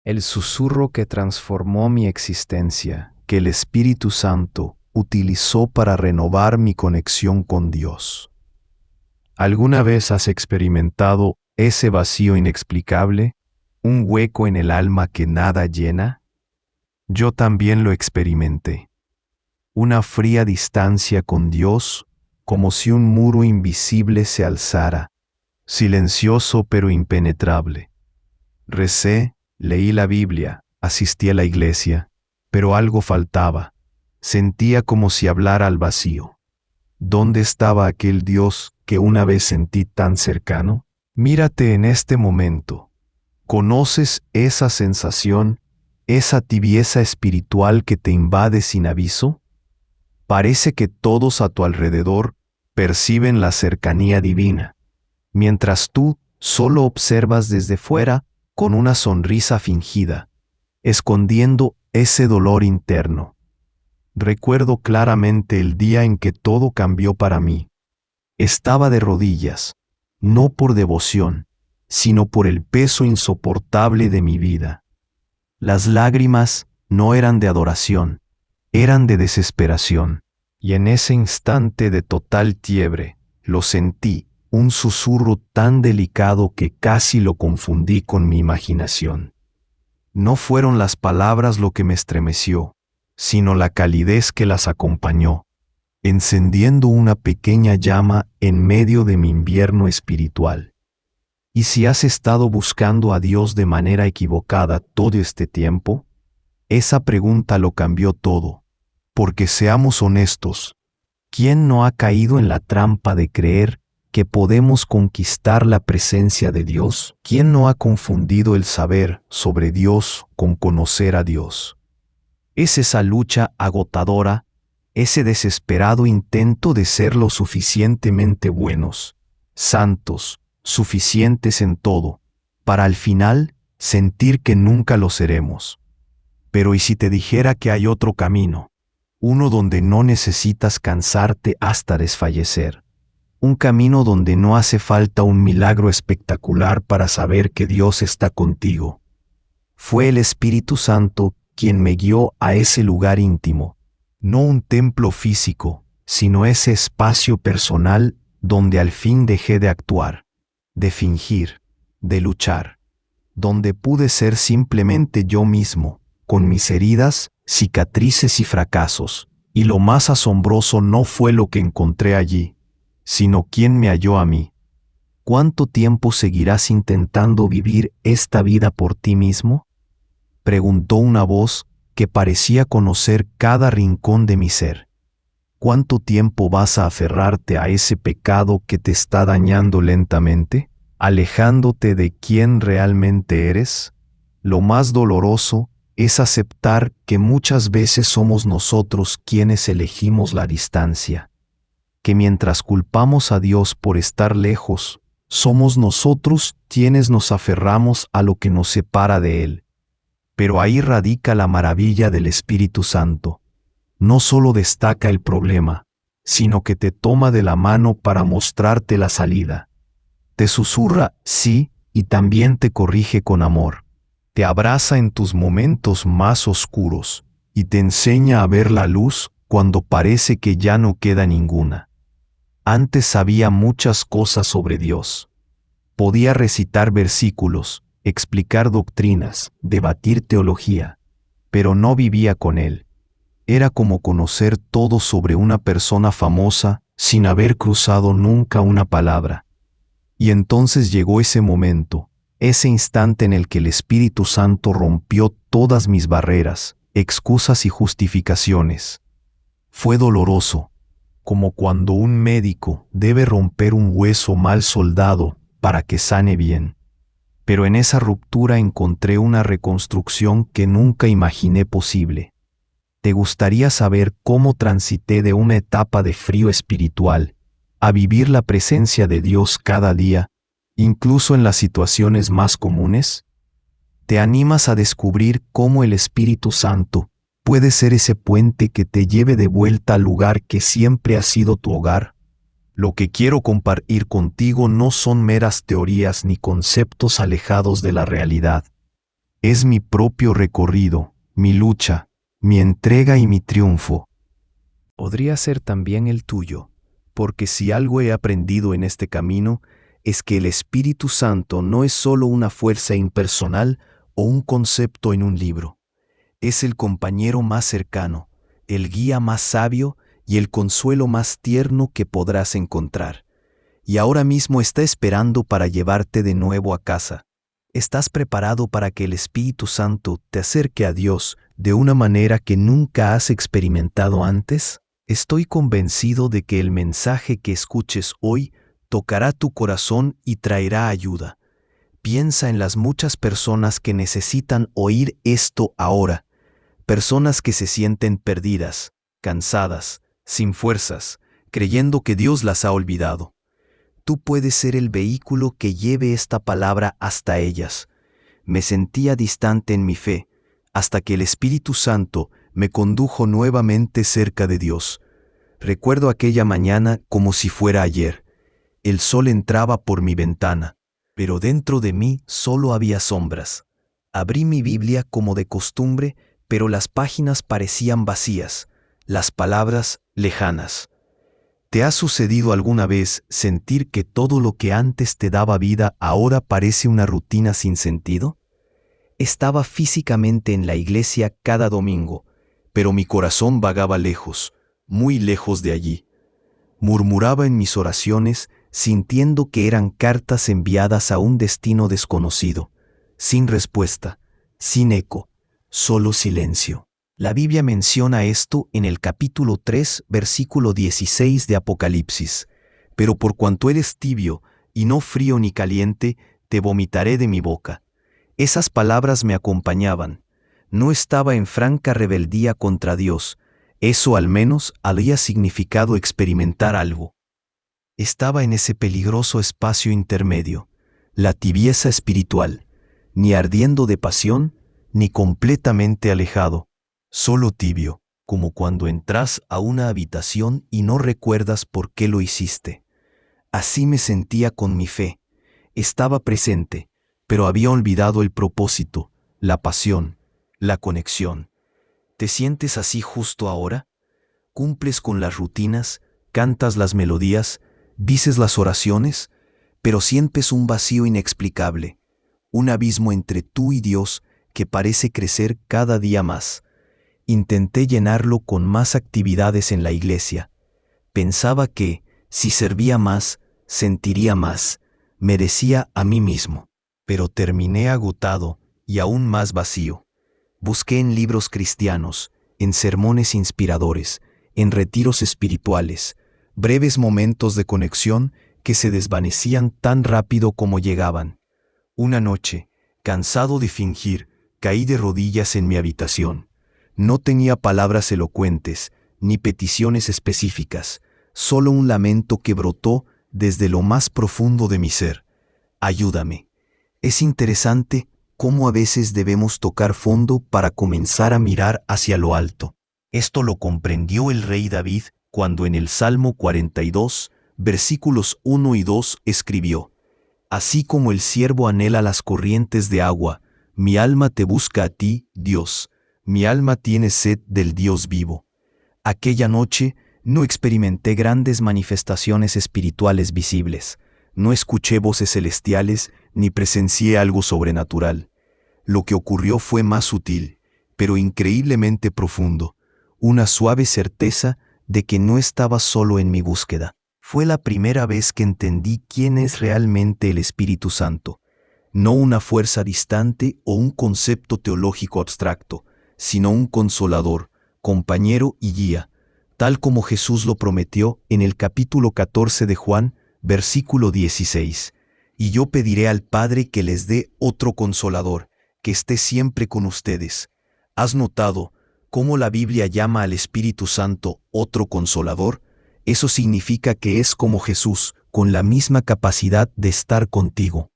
el susurro que transformó mi existencia, que el Espíritu Santo utilizó para renovar mi conexión con Dios. ¿Alguna vez has experimentado ese vacío inexplicable, un hueco en el alma que nada llena? Yo también lo experimenté. Una fría distancia con Dios, como si un muro invisible se alzara, silencioso pero impenetrable. Recé, leí la Biblia, asistí a la iglesia, pero algo faltaba. Sentía como si hablara al vacío. ¿Dónde estaba aquel Dios que una vez sentí tan cercano? Mírate en este momento. ¿Conoces esa sensación, esa tibieza espiritual que te invade sin aviso? Parece que todos a tu alrededor perciben la cercanía divina, mientras tú solo observas desde fuera con una sonrisa fingida, escondiendo ese dolor interno. Recuerdo claramente el día en que todo cambió para mí. Estaba de rodillas, no por devoción, sino por el peso insoportable de mi vida. Las lágrimas no eran de adoración, eran de desesperación, y en ese instante de total quiebre, lo sentí, un susurro tan delicado que casi lo confundí con mi imaginación. No fueron las palabras lo que me estremeció, sino la calidez que las acompañó, encendiendo una pequeña llama en medio de mi invierno espiritual. ¿Y si has estado buscando a Dios de manera equivocada todo este tiempo? Esa pregunta lo cambió todo, porque seamos honestos, ¿quién no ha caído en la trampa de creer que podemos conquistar la presencia de Dios? ¿Quién no ha confundido el saber sobre Dios con conocer a Dios? Es esa lucha agotadora, ese desesperado intento de ser lo suficientemente buenos, santos, suficientes en todo, para al final sentir que nunca lo seremos. Pero ¿y si te dijera que hay otro camino? Uno donde no necesitas cansarte hasta desfallecer. Un camino donde no hace falta un milagro espectacular para saber que Dios está contigo. Fue el Espíritu Santo quien me guió a ese lugar íntimo, no un templo físico, sino ese espacio personal donde al fin dejé de actuar, de fingir, de luchar, donde pude ser simplemente yo mismo, con mis heridas, cicatrices y fracasos, y lo más asombroso no fue lo que encontré allí, sino quién me halló a mí. ¿Cuánto tiempo seguirás intentando vivir esta vida por ti mismo? Preguntó una voz que parecía conocer cada rincón de mi ser. ¿Cuánto tiempo vas a aferrarte a ese pecado que te está dañando lentamente, alejándote de quién realmente eres? Lo más doloroso es aceptar que muchas veces somos nosotros quienes elegimos la distancia, que mientras culpamos a Dios por estar lejos, somos nosotros quienes nos aferramos a lo que nos separa de Él. Pero ahí radica la maravilla del Espíritu Santo. No solo destaca el problema, sino que te toma de la mano para mostrarte la salida. Te susurra, sí, y también te corrige con amor. Te abraza en tus momentos más oscuros, y te enseña a ver la luz cuando parece que ya no queda ninguna. Antes sabía muchas cosas sobre Dios. Podía recitar versículos, explicar doctrinas, debatir teología, pero no vivía con Él. Era como conocer todo sobre una persona famosa sin haber cruzado nunca una palabra. Y entonces llegó ese momento, ese instante en el que el Espíritu Santo rompió todas mis barreras, excusas y justificaciones. Fue doloroso, como cuando un médico debe romper un hueso mal soldado para que sane bien. Pero en esa ruptura encontré una reconstrucción que nunca imaginé posible. ¿Te gustaría saber cómo transité de una etapa de frío espiritual a vivir la presencia de Dios cada día, incluso en las situaciones más comunes? ¿Te animas a descubrir cómo el Espíritu Santo puede ser ese puente que te lleve de vuelta al lugar que siempre ha sido tu hogar? Lo que quiero compartir contigo no son meras teorías ni conceptos alejados de la realidad. Es mi propio recorrido, mi lucha, mi entrega y mi triunfo. Podría ser también el tuyo, porque si algo he aprendido en este camino, es que el Espíritu Santo no es solo una fuerza impersonal o un concepto en un libro. Es el compañero más cercano, el guía más sabio y el consuelo más tierno que podrás encontrar. Y ahora mismo está esperando para llevarte de nuevo a casa. ¿Estás preparado para que el Espíritu Santo te acerque a Dios de una manera que nunca has experimentado antes? Estoy convencido de que el mensaje que escuches hoy tocará tu corazón y traerá ayuda. Piensa en las muchas personas que necesitan oír esto ahora. Personas que se sienten perdidas, cansadas, sin fuerzas, creyendo que Dios las ha olvidado. Tú puedes ser el vehículo que lleve esta palabra hasta ellas. Me sentía distante en mi fe, hasta que el Espíritu Santo me condujo nuevamente cerca de Dios. Recuerdo aquella mañana como si fuera ayer. El sol entraba por mi ventana, pero dentro de mí solo había sombras. Abrí mi Biblia como de costumbre, pero las páginas parecían vacías, las palabras lejanas. ¿Te ha sucedido alguna vez sentir que todo lo que antes te daba vida ahora parece una rutina sin sentido? Estaba físicamente en la iglesia cada domingo, pero mi corazón vagaba lejos, muy lejos de allí. Murmuraba en mis oraciones, sintiendo que eran cartas enviadas a un destino desconocido, sin respuesta, sin eco, solo silencio. La Biblia menciona esto en el capítulo 3, versículo 16 de Apocalipsis. Pero por cuanto eres tibio, y no frío ni caliente, te vomitaré de mi boca. Esas palabras me acompañaban. No estaba en franca rebeldía contra Dios. Eso al menos había significado experimentar algo. Estaba en ese peligroso espacio intermedio, la tibieza espiritual, ni ardiendo de pasión, ni completamente alejado. Solo tibio, como cuando entras a una habitación y no recuerdas por qué lo hiciste. Así me sentía con mi fe. Estaba presente, pero había olvidado el propósito, la pasión, la conexión. ¿Te sientes así justo ahora? ¿Cumples con las rutinas, cantas las melodías, dices las oraciones, pero sientes un vacío inexplicable, un abismo entre tú y Dios que parece crecer cada día más? Intenté llenarlo con más actividades en la iglesia. Pensaba que, si servía más, sentiría más, merecía a mí mismo. Pero terminé agotado y aún más vacío. Busqué en libros cristianos, en sermones inspiradores, en retiros espirituales, breves momentos de conexión que se desvanecían tan rápido como llegaban. Una noche, cansado de fingir, caí de rodillas en mi habitación. No tenía palabras elocuentes, ni peticiones específicas, solo un lamento que brotó desde lo más profundo de mi ser. Ayúdame. Es interesante cómo a veces debemos tocar fondo para comenzar a mirar hacia lo alto. Esto lo comprendió el rey David cuando en el Salmo 42, versículos 1 y 2 escribió: Así como el ciervo anhela las corrientes de agua, mi alma te busca a ti, Dios. Mi alma tiene sed del Dios vivo. Aquella noche no experimenté grandes manifestaciones espirituales visibles, no escuché voces celestiales ni presencié algo sobrenatural. Lo que ocurrió fue más sutil, pero increíblemente profundo, una suave certeza de que no estaba solo en mi búsqueda. Fue la primera vez que entendí quién es realmente el Espíritu Santo, no una fuerza distante o un concepto teológico abstracto, sino un consolador, compañero y guía, tal como Jesús lo prometió en el capítulo 14 de Juan, versículo 16. Y yo pediré al Padre que les dé otro consolador, que esté siempre con ustedes. ¿Has notado cómo la Biblia llama al Espíritu Santo otro consolador? Eso significa que es como Jesús, con la misma capacidad de estar contigo,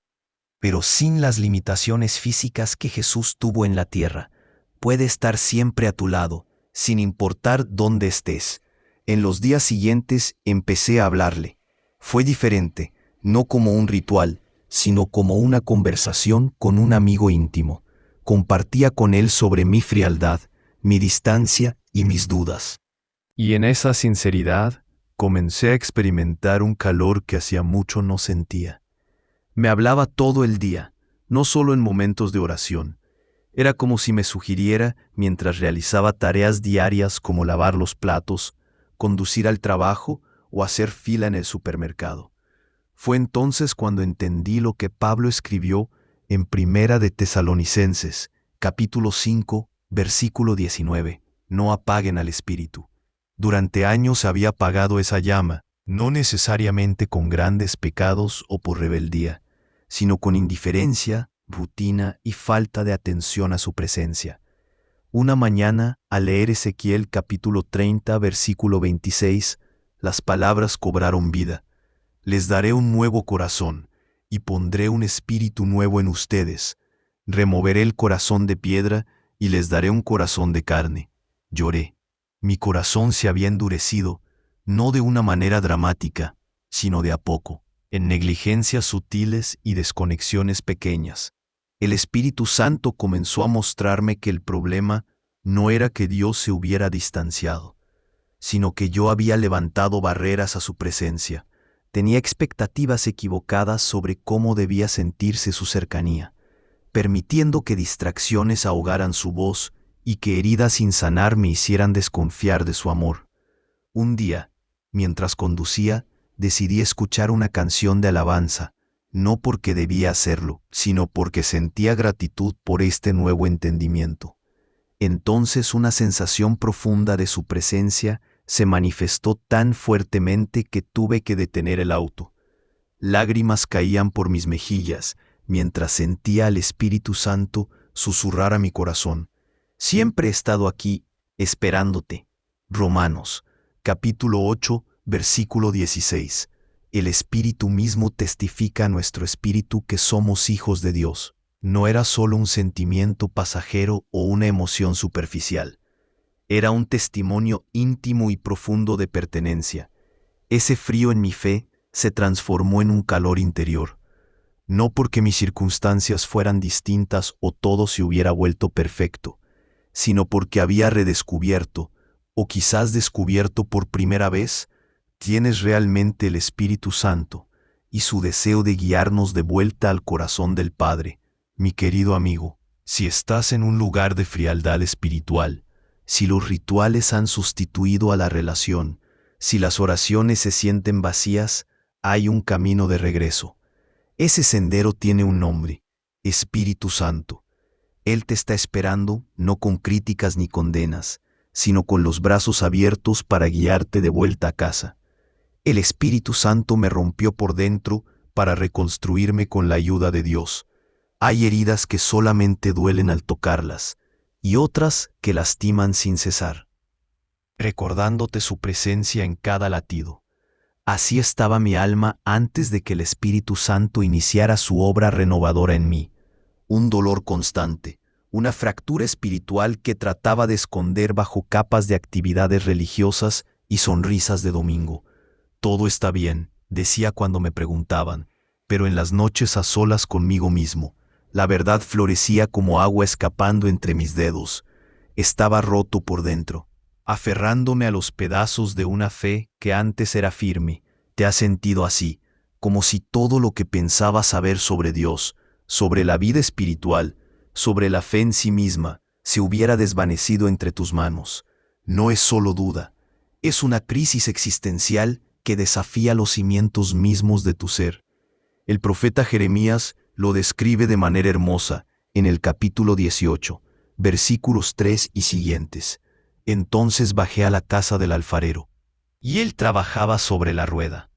pero sin las limitaciones físicas que Jesús tuvo en la tierra. Puede estar siempre a tu lado, sin importar dónde estés. En los días siguientes empecé a hablarle. Fue diferente, no como un ritual, sino como una conversación con un amigo íntimo. compartía con él sobre mi frialdad, mi distancia y mis dudas. Y en esa sinceridad comencé a experimentar un calor que hacía mucho no sentía. Me hablaba todo el día, no solo en momentos de oración. Era como si me sugiriera mientras realizaba tareas diarias como lavar los platos, conducir al trabajo o hacer fila en el supermercado. Fue entonces cuando entendí lo que Pablo escribió en Primera de Tesalonicenses, capítulo 5, versículo 19. No apaguen al espíritu. Durante años había apagado esa llama, no necesariamente con grandes pecados o por rebeldía, sino con indiferencia, rutina y falta de atención a su presencia. Una mañana, al leer Ezequiel capítulo 30, versículo 26, las palabras cobraron vida. Les daré un nuevo corazón, y pondré un espíritu nuevo en ustedes. Removeré el corazón de piedra, y les daré un corazón de carne. Lloré. Mi corazón se había endurecido, no de una manera dramática, sino de a poco, en negligencias sutiles y desconexiones pequeñas. El Espíritu Santo comenzó a mostrarme que el problema no era que Dios se hubiera distanciado, sino que yo había levantado barreras a su presencia. Tenía expectativas equivocadas sobre cómo debía sentirse su cercanía, permitiendo que distracciones ahogaran su voz y que heridas sin sanar me hicieran desconfiar de su amor. Un día, mientras conducía, decidí escuchar una canción de alabanza, no porque debía hacerlo, sino porque sentía gratitud por este nuevo entendimiento. Entonces una sensación profunda de su presencia se manifestó tan fuertemente que tuve que detener el auto. Lágrimas caían por mis mejillas mientras sentía al Espíritu Santo susurrar a mi corazón: siempre he estado aquí, esperándote. Romanos, capítulo 8, versículo 16. El Espíritu mismo testifica a nuestro espíritu que somos hijos de Dios. No era solo un sentimiento pasajero o una emoción superficial. Era un testimonio íntimo y profundo de pertenencia. Ese frío en mi fe se transformó en un calor interior. No porque mis circunstancias fueran distintas o todo se hubiera vuelto perfecto, sino porque había redescubierto, o quizás descubierto por primera vez, quién es realmente el Espíritu Santo y su deseo de guiarnos de vuelta al corazón del Padre. Mi querido amigo, si estás en un lugar de frialdad espiritual, si los rituales han sustituido a la relación, si las oraciones se sienten vacías, hay un camino de regreso. Ese sendero tiene un nombre: Espíritu Santo. Él te está esperando, no con críticas ni condenas, sino con los brazos abiertos para guiarte de vuelta a casa. El Espíritu Santo me rompió por dentro para reconstruirme con la ayuda de Dios. Hay heridas que solamente duelen al tocarlas, y otras que lastiman sin cesar, recordándote su presencia en cada latido. Así estaba mi alma antes de que el Espíritu Santo iniciara su obra renovadora en mí. Un dolor constante, una fractura espiritual que trataba de esconder bajo capas de actividades religiosas y sonrisas de domingo. Todo está bien, decía cuando me preguntaban, pero en las noches a solas conmigo mismo, la verdad florecía como agua escapando entre mis dedos. Estaba roto por dentro, aferrándome a los pedazos de una fe que antes era firme. ¿Te has sentido así, como si todo lo que pensabas saber sobre Dios, sobre la vida espiritual, sobre la fe en sí misma, se hubiera desvanecido entre tus manos? No es solo duda, es una crisis existencial que desafía los cimientos mismos de tu ser. El profeta Jeremías lo describe de manera hermosa en el capítulo 18, versículos 3 y siguientes. Entonces bajé a la casa del alfarero, y él trabajaba sobre la rueda.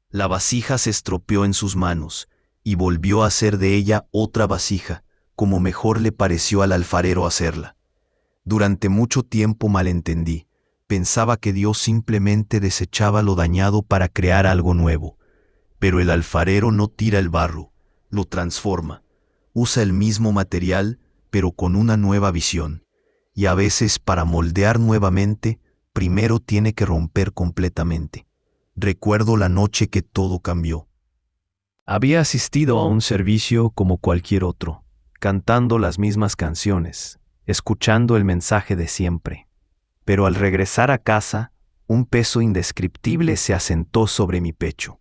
La vasija se estropeó en sus manos, y volvió a hacer de ella otra vasija, como mejor le pareció al alfarero hacerla. Durante mucho tiempo malentendí. Pensaba que Dios simplemente desechaba lo dañado para crear algo nuevo. Pero el alfarero no tira el barro, lo transforma. Usa el mismo material, pero con una nueva visión. Y a veces, para moldear nuevamente, primero tiene que romper completamente. Recuerdo la noche que todo cambió. Había asistido a un servicio como cualquier otro. cantando las mismas canciones, escuchando el mensaje de siempre. Pero al regresar a casa, un peso indescriptible se asentó sobre mi pecho.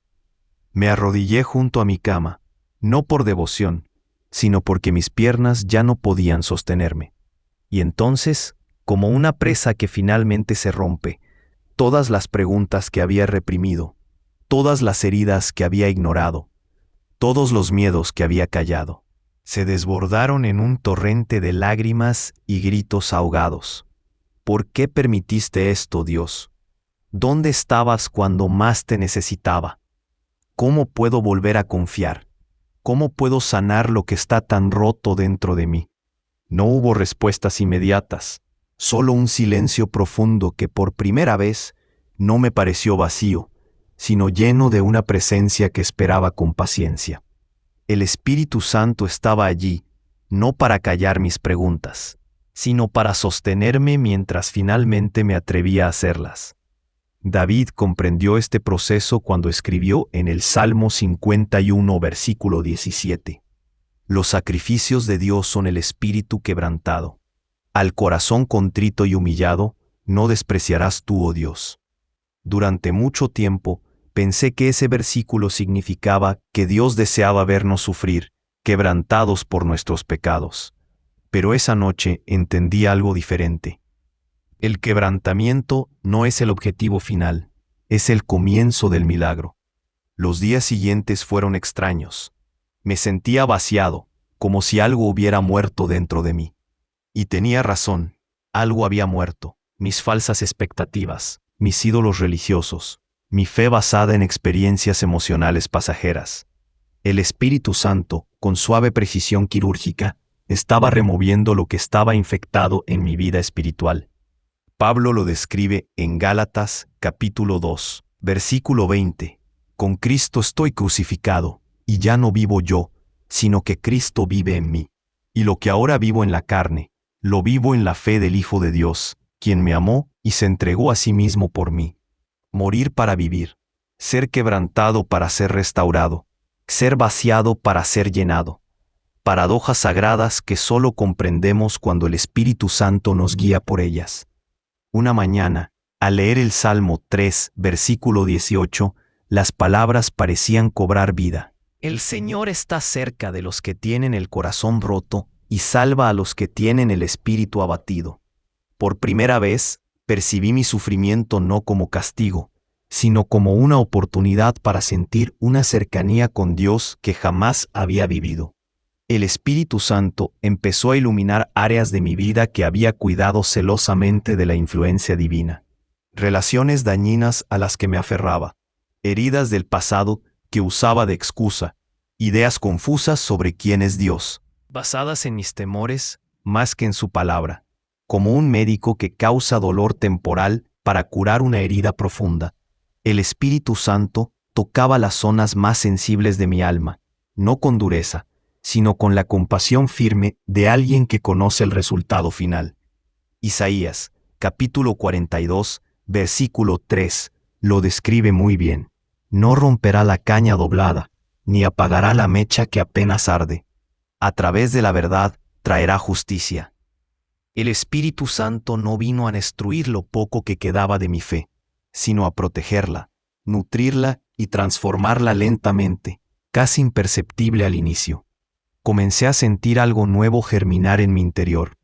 Me arrodillé junto a mi cama, no por devoción, sino porque mis piernas ya no podían sostenerme. Y entonces, como una presa que finalmente se rompe, todas las preguntas que había reprimido, todas las heridas que había ignorado, todos los miedos que había callado, se desbordaron en un torrente de lágrimas y gritos ahogados. ¿Por qué permitiste esto, Dios? ¿Dónde estabas cuando más te necesitaba? ¿Cómo puedo volver a confiar? ¿Cómo puedo sanar lo que está tan roto dentro de mí? No hubo respuestas inmediatas, solo un silencio profundo que por primera vez no me pareció vacío, sino lleno de una presencia que esperaba con paciencia. El Espíritu Santo estaba allí, no para callar mis preguntas, sino para sostenerme mientras finalmente me atrevía a hacerlas. David comprendió este proceso cuando escribió en el Salmo 51, versículo 17. Los sacrificios de Dios son el espíritu quebrantado. Al corazón contrito y humillado, no despreciarás tú, oh Dios. Durante mucho tiempo, pensé que ese versículo significaba que Dios deseaba vernos sufrir, quebrantados por nuestros pecados. Pero esa noche entendí algo diferente. El quebrantamiento no es el objetivo final, es el comienzo del milagro. Los días siguientes fueron extraños. Me sentía vaciado, como si algo hubiera muerto dentro de mí. Y tenía razón, algo había muerto, mis falsas expectativas, mis ídolos religiosos, mi fe basada en experiencias emocionales pasajeras. El Espíritu Santo, con suave precisión quirúrgica, estaba removiendo lo que estaba infectado en mi vida espiritual. Pablo lo describe en Gálatas, capítulo 2, versículo 20. Con Cristo estoy crucificado, y ya no vivo yo, sino que Cristo vive en mí. Y lo que ahora vivo en la carne, lo vivo en la fe del Hijo de Dios, quien me amó y se entregó a sí mismo por mí. Morir para vivir, ser quebrantado para ser restaurado, ser vaciado para ser llenado. Paradojas sagradas que solo comprendemos cuando el Espíritu Santo nos guía por ellas. Una mañana, al leer el Salmo 3, versículo 18, las palabras parecían cobrar vida. El Señor está cerca de los que tienen el corazón roto y salva a los que tienen el espíritu abatido. Por primera vez, percibí mi sufrimiento no como castigo, sino como una oportunidad para sentir una cercanía con Dios que jamás había vivido. El Espíritu Santo empezó a iluminar áreas de mi vida que había cuidado celosamente de la influencia divina. Relaciones dañinas a las que me aferraba, heridas del pasado que usaba de excusa, ideas confusas sobre quién es Dios, basadas en mis temores más que en su palabra, como un médico que causa dolor temporal para curar una herida profunda. El Espíritu Santo tocaba las zonas más sensibles de mi alma, no con dureza, sino con la compasión firme de alguien que conoce el resultado final. Isaías, capítulo 42, versículo 3, lo describe muy bien. No romperá la caña doblada, ni apagará la mecha que apenas arde. A través de la verdad traerá justicia. El Espíritu Santo no vino a destruir lo poco que quedaba de mi fe, sino a protegerla, nutrirla y transformarla lentamente, casi imperceptible al inicio. Comencé a sentir algo nuevo germinar en mi interior.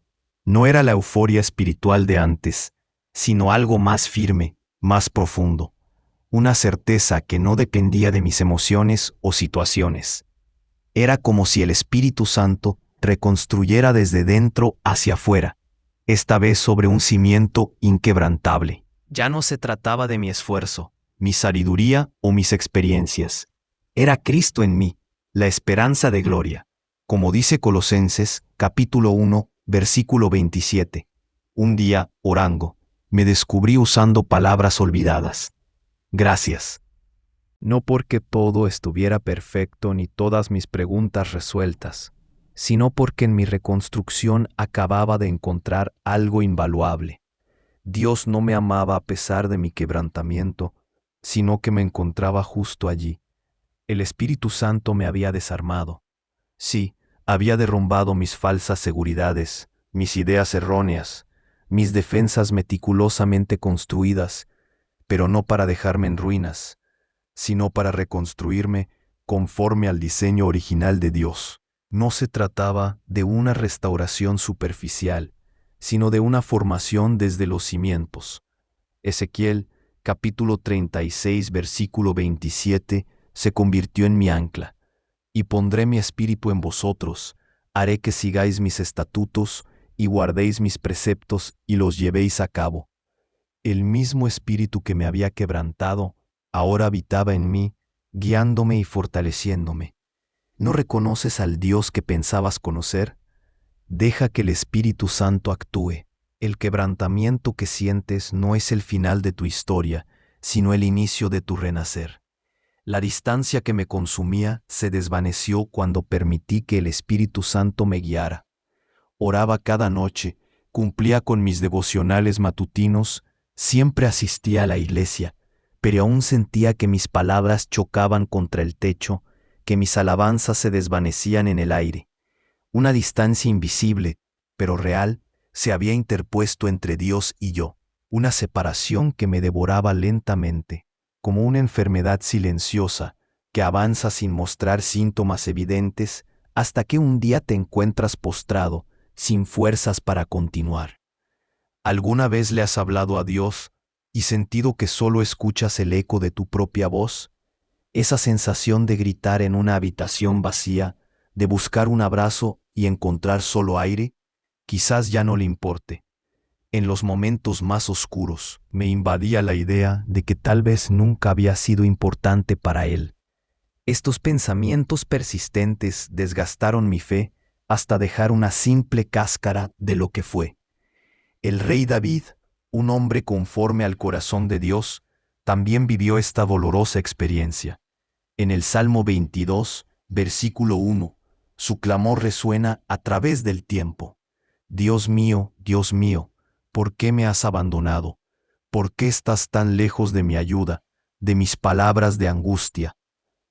No era la euforia espiritual de antes, sino algo más firme, más profundo. Una certeza que no dependía de mis emociones o situaciones. Era como si el Espíritu Santo reconstruyera desde dentro hacia afuera, esta vez sobre un cimiento inquebrantable. Ya no se trataba de mi esfuerzo, mi sabiduría o mis experiencias. Era Cristo en mí, la esperanza de gloria. Como dice Colosenses, capítulo 1, versículo 27. Un día, orando, me descubrí usando palabras olvidadas. Gracias. No porque todo estuviera perfecto ni todas mis preguntas resueltas, sino porque en mi reconstrucción acababa de encontrar algo invaluable. Dios no me amaba a pesar de mi quebrantamiento, sino que me encontraba justo allí. El Espíritu Santo me había desarmado. Sí, Había derrumbado mis falsas seguridades, mis ideas erróneas, mis defensas meticulosamente construidas, pero no para dejarme en ruinas, sino para reconstruirme conforme al diseño original de Dios. No se trataba de una restauración superficial, sino de una formación desde los cimientos. Ezequiel, capítulo 36, versículo 27, se convirtió en mi ancla. Y pondré mi espíritu en vosotros, haré que sigáis mis estatutos y guardéis mis preceptos y los llevéis a cabo. El mismo espíritu que me había quebrantado, ahora habitaba en mí, guiándome y fortaleciéndome. ¿No reconoces al Dios que pensabas conocer? Deja que el Espíritu Santo actúe. El quebrantamiento que sientes no es el final de tu historia, sino el inicio de tu renacer. La distancia que me consumía se desvaneció cuando permití que el Espíritu Santo me guiara. Oraba cada noche, cumplía con mis devocionales matutinos, siempre asistía a la iglesia, pero aún sentía que mis palabras chocaban contra el techo, que mis alabanzas se desvanecían en el aire. Una distancia invisible, pero real, se había interpuesto entre Dios y yo, una separación que me devoraba lentamente, como una enfermedad silenciosa que avanza sin mostrar síntomas evidentes hasta que un día te encuentras postrado, sin fuerzas para continuar. ¿Alguna vez le has hablado a Dios y sentido que solo escuchas el eco de tu propia voz? Esa sensación de gritar en una habitación vacía, de buscar un abrazo y encontrar solo aire, quizás ya no le importe. En los momentos más oscuros me invadía la idea de que tal vez nunca había sido importante para él. Estos pensamientos persistentes desgastaron mi fe hasta dejar una simple cáscara de lo que fue. El rey David, un hombre conforme al corazón de Dios, también vivió esta dolorosa experiencia. En el Salmo 22, versículo 1, su clamor resuena a través del tiempo. Dios mío, ¿por qué me has abandonado? ¿Por qué estás tan lejos de mi ayuda, de mis palabras de angustia?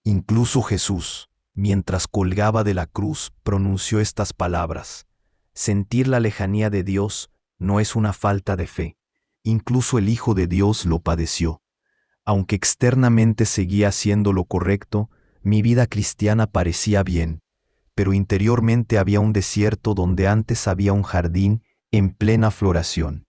Incluso Jesús, mientras colgaba de la cruz, pronunció estas palabras. Sentir la lejanía de Dios no es una falta de fe. Incluso el Hijo de Dios lo padeció. Aunque externamente seguía haciendo lo correcto, mi vida cristiana parecía bien, pero interiormente había un desierto donde antes había un jardín en plena floración.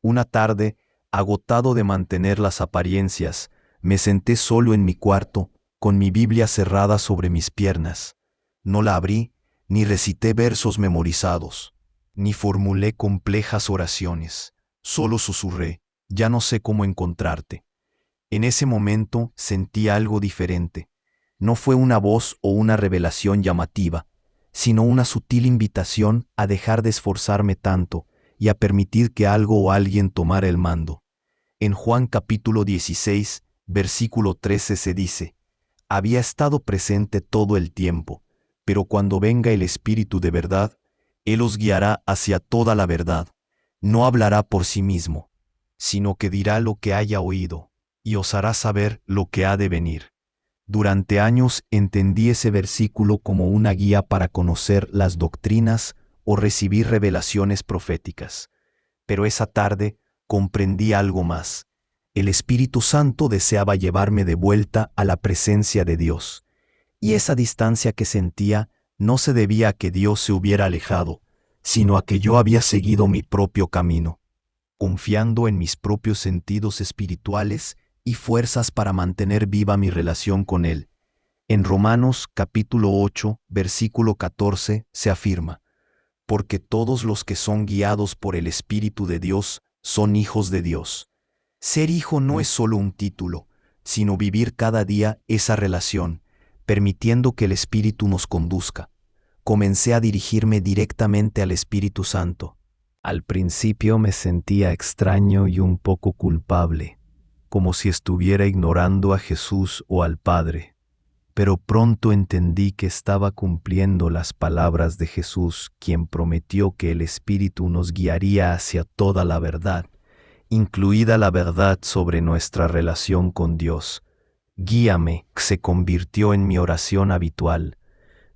Una tarde, agotado de mantener las apariencias, me senté solo en mi cuarto, con mi Biblia cerrada sobre mis piernas. No la abrí, ni recité versos memorizados, ni formulé complejas oraciones. Solo susurré, ya no sé cómo encontrarte. En ese momento sentí algo diferente. No fue una voz o una revelación llamativa, sino una sutil invitación a dejar de esforzarme tanto y a permitir que algo o alguien tomara el mando. En Juan capítulo 16, versículo 13 se dice, había estado presente todo el tiempo, pero cuando venga el Espíritu de verdad, Él os guiará hacia toda la verdad. No hablará por sí mismo, sino que dirá lo que haya oído, y os hará saber lo que ha de venir. Durante años entendí ese versículo como una guía para conocer las doctrinas o recibir revelaciones proféticas. Pero esa tarde comprendí algo más. El Espíritu Santo deseaba llevarme de vuelta a la presencia de Dios. Y esa distancia que sentía no se debía a que Dios se hubiera alejado, sino a que yo había seguido mi propio camino, confiando en mis propios sentidos espirituales y fuerzas para mantener viva mi relación con Él. En Romanos capítulo 8, versículo 14 se afirma, porque todos los que son guiados por el Espíritu de Dios son hijos de Dios. Ser hijo no es solo un título, sino vivir cada día esa relación, permitiendo que el Espíritu nos conduzca. Comencé a dirigirme directamente al Espíritu Santo. Al principio me sentía extraño y un poco culpable, como si estuviera ignorando a Jesús o al Padre. Pero pronto entendí que estaba cumpliendo las palabras de Jesús, quien prometió que el Espíritu nos guiaría hacia toda la verdad, incluida la verdad sobre nuestra relación con Dios. Guíame se convirtió en mi oración habitual.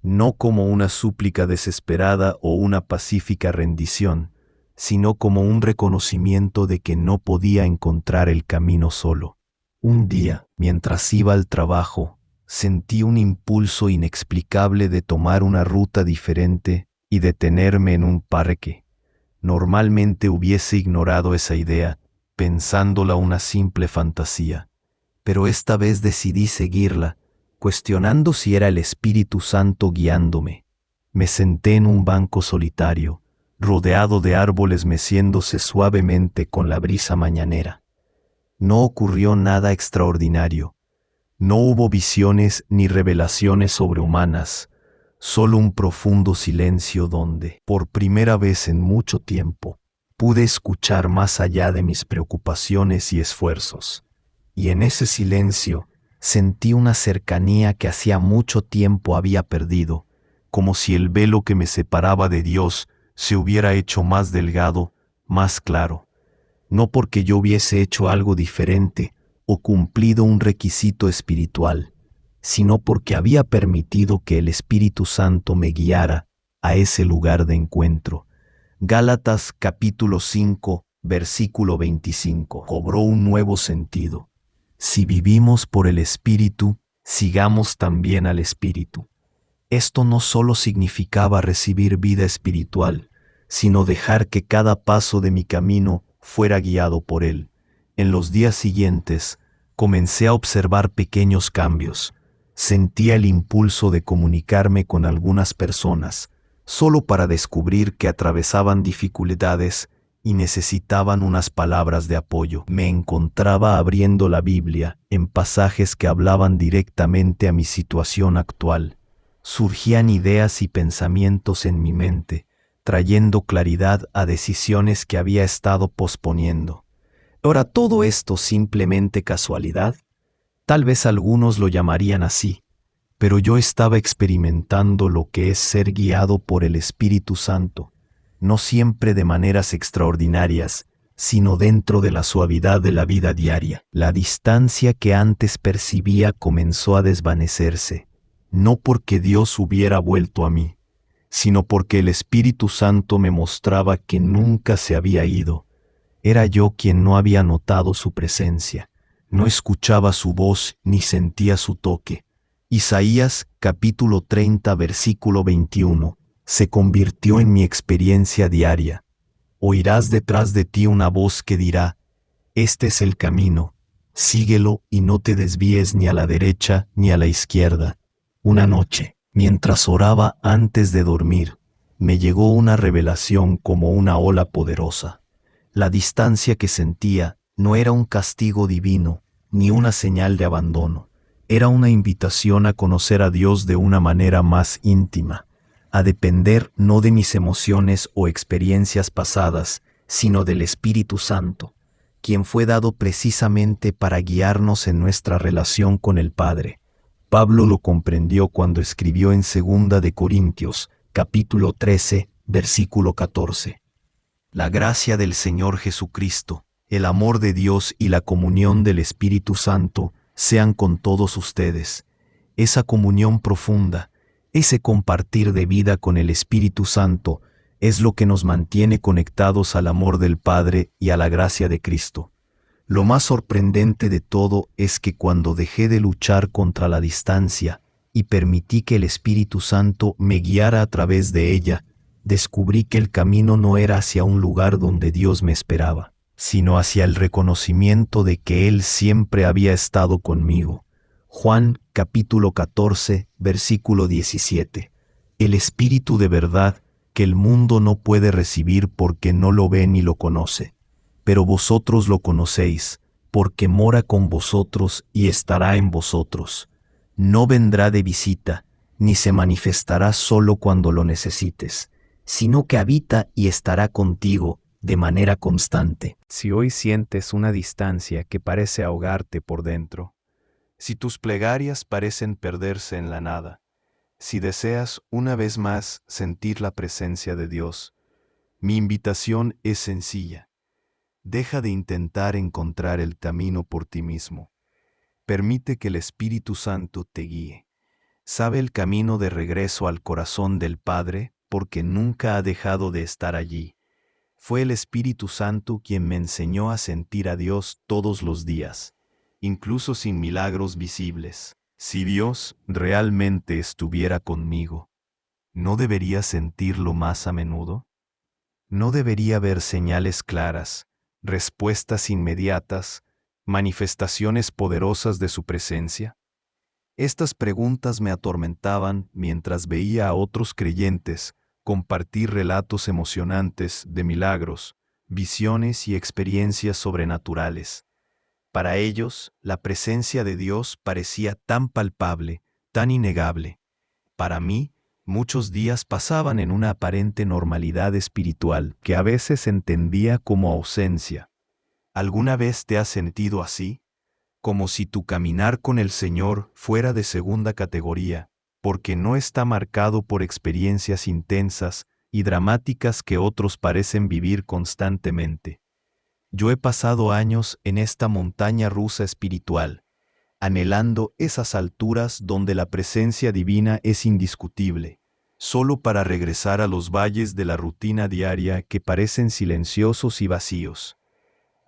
no como una súplica desesperada o una pacífica rendición, sino como un reconocimiento de que no podía encontrar el camino solo. Un día, mientras iba al trabajo, sentí un impulso inexplicable de tomar una ruta diferente y detenerme en un parque. Normalmente hubiese ignorado esa idea, pensándola una simple fantasía, pero esta vez decidí seguirla, cuestionando si era el Espíritu Santo guiándome. Me senté en un banco solitario, rodeado de árboles meciéndose suavemente con la brisa mañanera. No ocurrió nada extraordinario. No hubo visiones ni revelaciones sobrehumanas, solo un profundo silencio donde, por primera vez en mucho tiempo, pude escuchar más allá de mis preocupaciones y esfuerzos. Y en ese silencio sentí una cercanía que hacía mucho tiempo había perdido, como si el velo que me separaba de Dios se hubiera hecho más delgado, más claro. No porque yo hubiese hecho algo diferente o cumplido un requisito espiritual, sino porque había permitido que el Espíritu Santo me guiara a ese lugar de encuentro. Gálatas capítulo 5, versículo 25, cobró un nuevo sentido. Si vivimos por el Espíritu, sigamos también al Espíritu. Esto no solo significaba recibir vida espiritual, sino dejar que cada paso de mi camino fuera guiado por Él. En los días siguientes, comencé a observar pequeños cambios. Sentía el impulso de comunicarme con algunas personas, solo para descubrir que atravesaban dificultades y necesitaban unas palabras de apoyo. Me encontraba abriendo la Biblia en pasajes que hablaban directamente a mi situación actual. Surgían ideas y pensamientos en mi mente, trayendo claridad a decisiones que había estado posponiendo. ¿Era todo esto simplemente casualidad? Tal vez algunos lo llamarían así, pero yo estaba experimentando lo que es ser guiado por el Espíritu Santo, no siempre de maneras extraordinarias, sino dentro de la suavidad de la vida diaria. La distancia que antes percibía comenzó a desvanecerse, no porque Dios hubiera vuelto a mí, sino porque el Espíritu Santo me mostraba que nunca se había ido. Era yo quien no había notado su presencia, no escuchaba su voz ni sentía su toque. Isaías capítulo 30 versículo 21 se convirtió en mi experiencia diaria. Oirás detrás de ti una voz que dirá, este es el camino, síguelo y no te desvíes ni a la derecha ni a la izquierda. Una noche, mientras oraba antes de dormir, me llegó una revelación como una ola poderosa. La distancia que sentía no era un castigo divino, ni una señal de abandono. Era una invitación a conocer a Dios de una manera más íntima, a depender no de mis emociones o experiencias pasadas, sino del Espíritu Santo, quien fue dado precisamente para guiarnos en nuestra relación con el Padre. Pablo lo comprendió cuando escribió en 2 de Corintios, capítulo 13, versículo 14. La gracia del Señor Jesucristo, el amor de Dios y la comunión del Espíritu Santo sean con todos ustedes. Esa comunión profunda, ese compartir de vida con el Espíritu Santo, es lo que nos mantiene conectados al amor del Padre y a la gracia de Cristo. Lo más sorprendente de todo es que cuando dejé de luchar contra la distancia y permití que el Espíritu Santo me guiara a través de ella, descubrí que el camino no era hacia un lugar donde Dios me esperaba, sino hacia el reconocimiento de que Él siempre había estado conmigo. Juan capítulo 14, versículo 17. El Espíritu de verdad que el mundo no puede recibir porque no lo ve ni lo conoce. Pero vosotros lo conocéis, porque mora con vosotros y estará en vosotros. No vendrá de visita, ni se manifestará solo cuando lo necesites, sino que habita y estará contigo de manera constante. Si hoy sientes una distancia que parece ahogarte por dentro, Si tus plegarias parecen perderse en la nada, si deseas una vez más sentir la presencia de Dios, mi invitación es sencilla. Deja de intentar encontrar el camino por ti mismo. Permite que el Espíritu Santo te guíe. Sabe el camino de regreso al corazón del Padre porque nunca ha dejado de estar allí. Fue el Espíritu Santo quien me enseñó a sentir a Dios todos los días, incluso sin milagros visibles. Si Dios realmente estuviera conmigo, ¿no debería sentirlo más a menudo? ¿No debería haber señales claras, respuestas inmediatas, manifestaciones poderosas de su presencia? Estas preguntas me atormentaban mientras veía a otros creyentes compartir relatos emocionantes de milagros, visiones y experiencias sobrenaturales. Para ellos, la presencia de Dios parecía tan palpable, tan innegable. Para mí, muchos días pasaban en una aparente normalidad espiritual que a veces entendía como ausencia. ¿Alguna vez te has sentido así? Como si tu caminar con el Señor fuera de segunda categoría, porque no está marcado por experiencias intensas y dramáticas que otros parecen vivir constantemente. Yo he pasado años en esta montaña rusa espiritual, anhelando esas alturas donde la presencia divina es indiscutible, solo para regresar a los valles de la rutina diaria que parecen silenciosos y vacíos.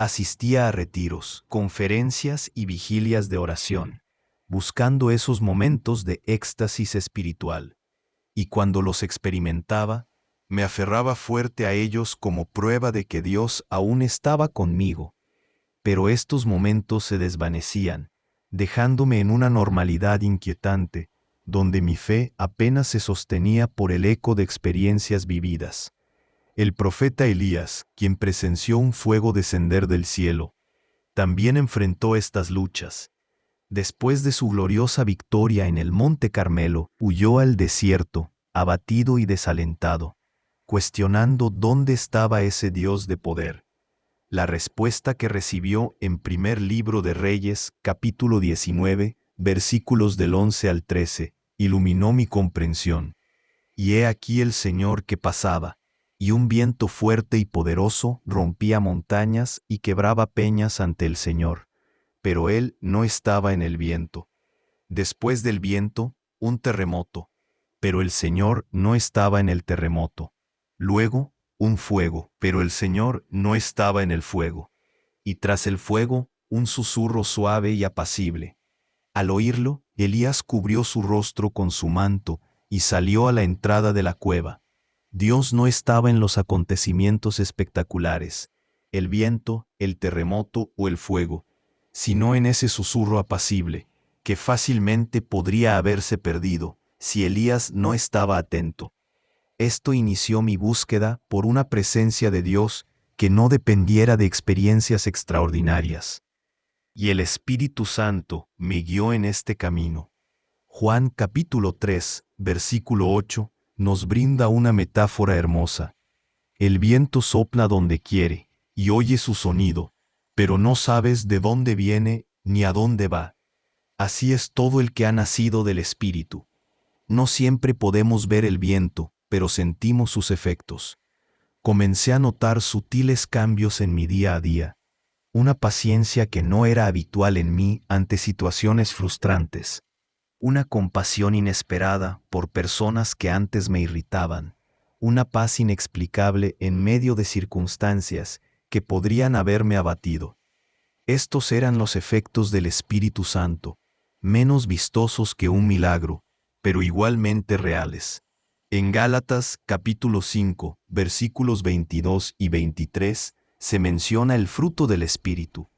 Asistía a retiros, conferencias y vigilias de oración, buscando esos momentos de éxtasis espiritual. Y cuando los experimentaba, me aferraba fuerte a ellos como prueba de que Dios aún estaba conmigo. Pero estos momentos se desvanecían, dejándome en una normalidad inquietante, donde mi fe apenas se sostenía por el eco de experiencias vividas. El profeta Elías, quien presenció un fuego descender del cielo, también enfrentó estas luchas. Después de su gloriosa victoria en el Monte Carmelo, huyó al desierto, abatido y desalentado, cuestionando dónde estaba ese Dios de poder. La respuesta que recibió en Primer Libro de Reyes, capítulo 19, versículos del 11 al 13, iluminó mi comprensión. Y he aquí el Señor que pasaba, y un viento fuerte y poderoso rompía montañas y quebraba peñas ante el Señor. Pero Él no estaba en el viento. Después del viento, un terremoto. Pero el Señor no estaba en el terremoto. Luego, un fuego. Pero el Señor no estaba en el fuego. Y tras el fuego, un susurro suave y apacible. Al oírlo, Elías cubrió su rostro con su manto y salió a la entrada de la cueva. Dios no estaba en los acontecimientos espectaculares, el viento, el terremoto o el fuego, sino en ese susurro apacible, que fácilmente podría haberse perdido si Elías no estaba atento. Esto inició mi búsqueda por una presencia de Dios que no dependiera de experiencias extraordinarias. Y el Espíritu Santo me guió en este camino. Juan capítulo 3, versículo 8, nos brinda una metáfora hermosa. El viento sopla donde quiere, y oye su sonido, pero no sabes de dónde viene ni a dónde va. Así es todo el que ha nacido del Espíritu. No siempre podemos ver el viento, pero sentimos sus efectos. Comencé a notar sutiles cambios en mi día a día, una paciencia que no era habitual en mí ante situaciones frustrantes, una compasión inesperada por personas que antes me irritaban, una paz inexplicable en medio de circunstancias que podrían haberme abatido. Estos eran los efectos del Espíritu Santo, menos vistosos que un milagro, pero igualmente reales. En Gálatas capítulo 5, versículos 22 y 23, se menciona el fruto del Espíritu.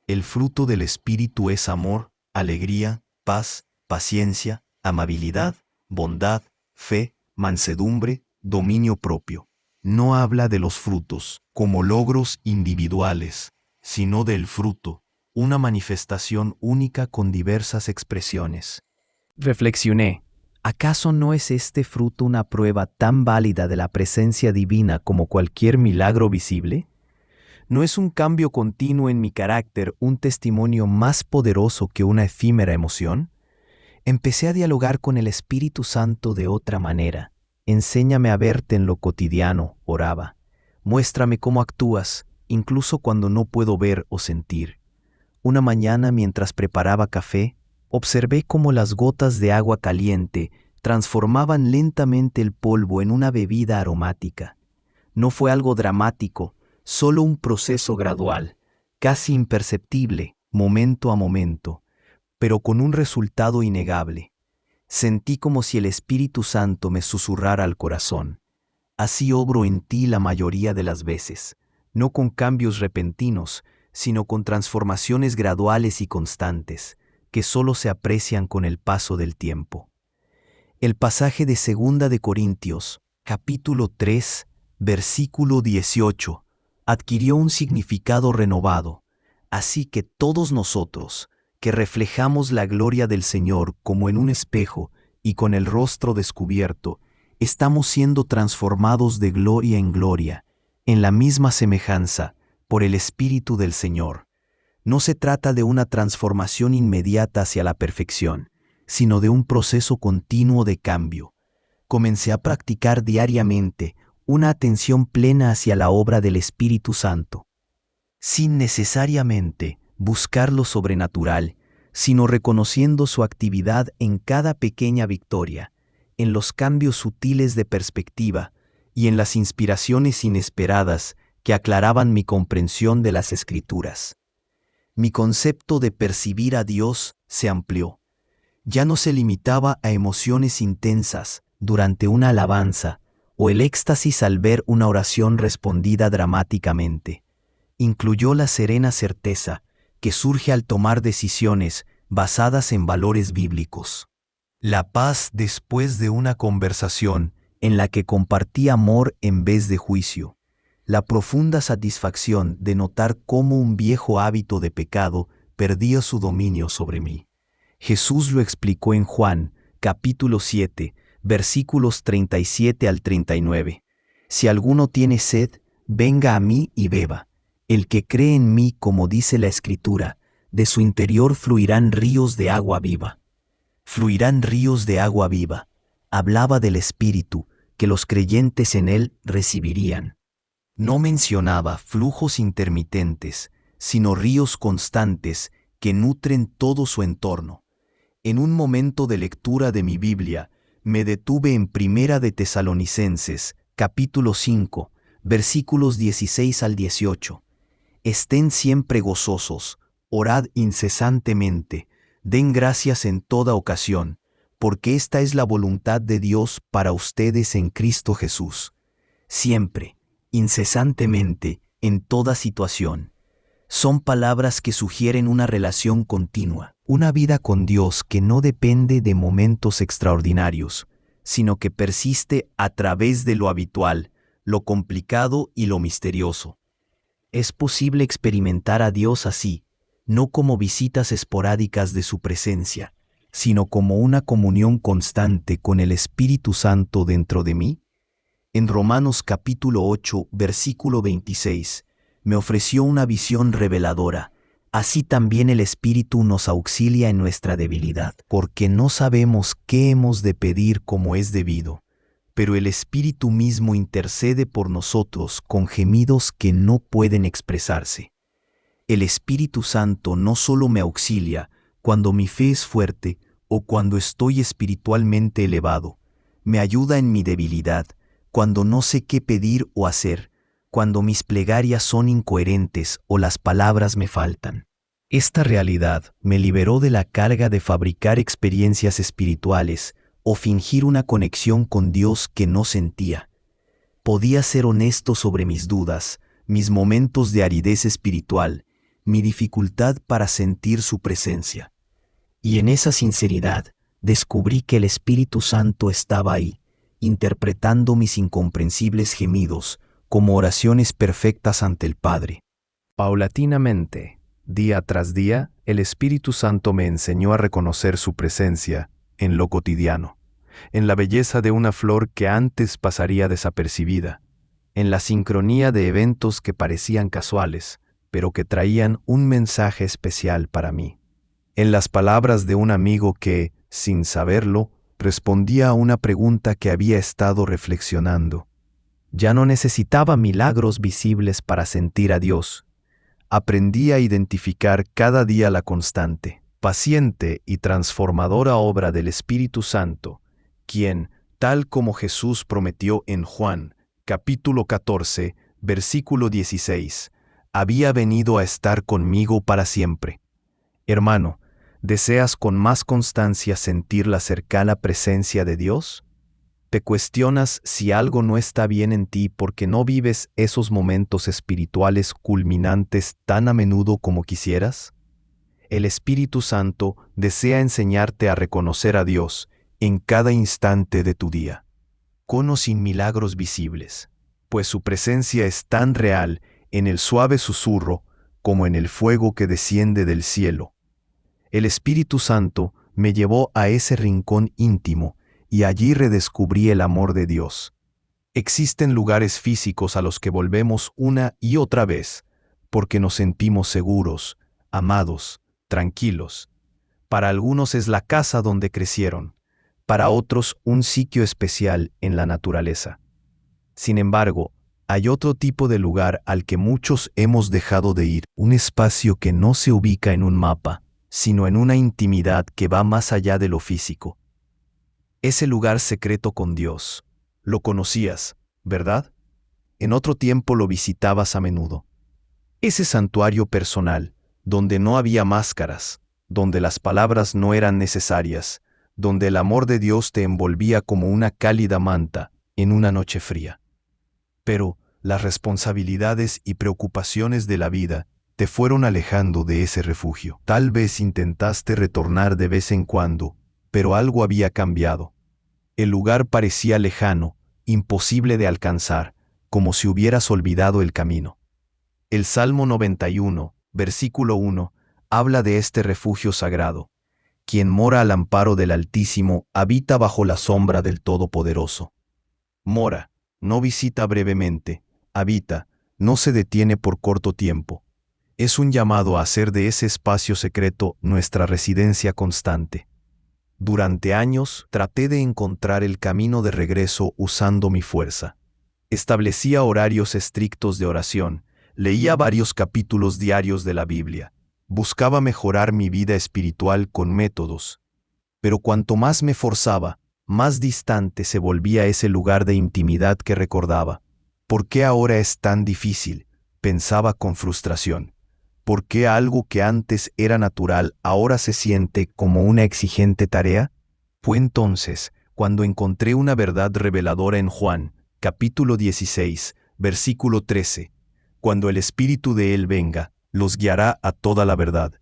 El fruto del Espíritu es amor, alegría, paz, paciencia, amabilidad, bondad, fe, mansedumbre, dominio propio. No habla de los frutos como logros individuales, sino del fruto, una manifestación única con diversas expresiones. Reflexioné, ¿acaso no es este fruto una prueba tan válida de la presencia divina como cualquier milagro visible? ¿No es un cambio continuo en mi carácter un testimonio más poderoso que una efímera emoción? Empecé a dialogar con el Espíritu Santo de otra manera. Enséñame a verte en lo cotidiano, oraba. Muéstrame cómo actúas, incluso cuando no puedo ver o sentir. Una mañana, mientras preparaba café, Observé cómo las gotas de agua caliente transformaban lentamente el polvo en una bebida aromática. No fue algo dramático, solo un proceso gradual, casi imperceptible, momento a momento, pero con un resultado innegable. Sentí como si el Espíritu Santo me susurrara al corazón: así obro en ti la mayoría de las veces, no con cambios repentinos, sino con transformaciones graduales y constantes, que solo se aprecian con el paso del tiempo. El pasaje de 2 de Corintios, capítulo 3, versículo 18, adquirió un significado renovado. Así que todos nosotros, que reflejamos la gloria del Señor como en un espejo y con el rostro descubierto, estamos siendo transformados de gloria en gloria, en la misma semejanza, por el Espíritu del Señor. No se trata de una transformación inmediata hacia la perfección, sino de un proceso continuo de cambio. Comencé a practicar diariamente una atención plena hacia la obra del Espíritu Santo, sin necesariamente buscar lo sobrenatural, sino reconociendo su actividad en cada pequeña victoria, en los cambios sutiles de perspectiva y en las inspiraciones inesperadas que aclaraban mi comprensión de las Escrituras. Mi concepto de percibir a Dios se amplió. Ya no se limitaba a emociones intensas durante una alabanza o el éxtasis al ver una oración respondida dramáticamente. Incluyó la serena certeza que surge al tomar decisiones basadas en valores bíblicos. La paz después de una conversación en la que compartí amor en vez de juicio. La profunda satisfacción de notar cómo un viejo hábito de pecado perdía su dominio sobre mí. Jesús lo explicó en Juan, capítulo 7, versículos 37 al 39. Si alguno tiene sed, venga a mí y beba. El que cree en mí, como dice la Escritura, de su interior fluirán ríos de agua viva. Fluirán ríos de agua viva. Hablaba del Espíritu que los creyentes en él recibirían. No mencionaba flujos intermitentes, sino ríos constantes que nutren todo su entorno. En un momento de lectura de mi Biblia, me detuve en 1 de Tesalonicenses, capítulo 5, versículos 16 al 18. Estén siempre gozosos, orad incesantemente, den gracias en toda ocasión, porque esta es la voluntad de Dios para ustedes en Cristo Jesús. Siempre, incesantemente, en toda situación. Son palabras que sugieren una relación continua, una vida con Dios que no depende de momentos extraordinarios, sino que persiste a través de lo habitual, lo complicado y lo misterioso. Es posible experimentar a Dios así, no como visitas esporádicas de su presencia, sino como una comunión constante con el Espíritu Santo dentro de mí. En Romanos capítulo 8, versículo 26, me ofreció una visión reveladora. Así también el Espíritu nos auxilia en nuestra debilidad, porque no sabemos qué hemos de pedir como es debido, pero el Espíritu mismo intercede por nosotros con gemidos que no pueden expresarse. El Espíritu Santo no solo me auxilia cuando mi fe es fuerte o cuando estoy espiritualmente elevado, me ayuda en mi debilidad, cuando no sé qué pedir o hacer, cuando mis plegarias son incoherentes o las palabras me faltan. Esta realidad me liberó de la carga de fabricar experiencias espirituales o fingir una conexión con Dios que no sentía. Podía ser honesto sobre mis dudas, mis momentos de aridez espiritual, mi dificultad para sentir su presencia. Y en esa sinceridad descubrí que el Espíritu Santo estaba ahí, interpretando mis incomprensibles gemidos como oraciones perfectas ante el Padre. Paulatinamente, día tras día, el Espíritu Santo me enseñó a reconocer su presencia en lo cotidiano, en la belleza de una flor que antes pasaría desapercibida, en la sincronía de eventos que parecían casuales, pero que traían un mensaje especial para mí, en las palabras de un amigo que, sin saberlo, respondía a una pregunta que había estado reflexionando. Ya no necesitaba milagros visibles para sentir a Dios. Aprendí a identificar cada día la constante. paciente y transformadora obra del Espíritu Santo, quien, tal como Jesús prometió en Juan, capítulo 14, versículo 16, había venido a estar conmigo para siempre. Hermano, ¿deseas con más constancia sentir la cercana presencia de Dios? ¿Te cuestionas si algo no está bien en ti porque no vives esos momentos espirituales culminantes tan a menudo como quisieras? El Espíritu Santo desea enseñarte a reconocer a Dios en cada instante de tu día, con o sin milagros visibles, pues su presencia es tan real en el suave susurro como en el fuego que desciende del cielo. El Espíritu Santo me llevó a ese rincón íntimo y allí redescubrí el amor de Dios. Existen lugares físicos a los que volvemos una y otra vez porque nos sentimos seguros, amados, tranquilos. Para algunos es la casa donde crecieron, para otros un sitio especial en la naturaleza. Sin embargo, hay otro tipo de lugar al que muchos hemos dejado de ir, un espacio que no se ubica en un mapa, sino en una intimidad que va más allá de lo físico. Ese lugar secreto con Dios, lo conocías, ¿verdad? En otro tiempo lo visitabas a menudo. Ese santuario personal, donde no había máscaras, donde las palabras no eran necesarias, donde el amor de Dios te envolvía como una cálida manta en una noche fría. Pero las responsabilidades y preocupaciones de la vida te fueron alejando de ese refugio. Tal vez intentaste retornar de vez en cuando, pero algo había cambiado. El lugar parecía lejano, imposible de alcanzar, como si hubieras olvidado el camino. El Salmo 91, versículo 1, habla de este refugio sagrado. Quien mora al amparo del Altísimo habita bajo la sombra del Todopoderoso. Mora, no visita brevemente, habita, no se detiene por corto tiempo. Es un llamado a hacer de ese espacio secreto nuestra residencia constante. Durante años traté de encontrar el camino de regreso usando mi fuerza. Establecía horarios estrictos de oración, leía varios capítulos diarios de la Biblia, buscaba mejorar mi vida espiritual con métodos. Pero cuanto más me forzaba, más distante se volvía ese lugar de intimidad que recordaba. ¿Por qué ahora es tan difícil?, pensaba con frustración. ¿Por qué algo que antes era natural ahora se siente como una exigente tarea? Fue entonces cuando encontré una verdad reveladora en Juan, capítulo 16, versículo 13. Cuando el Espíritu de Él venga, los guiará a toda la verdad.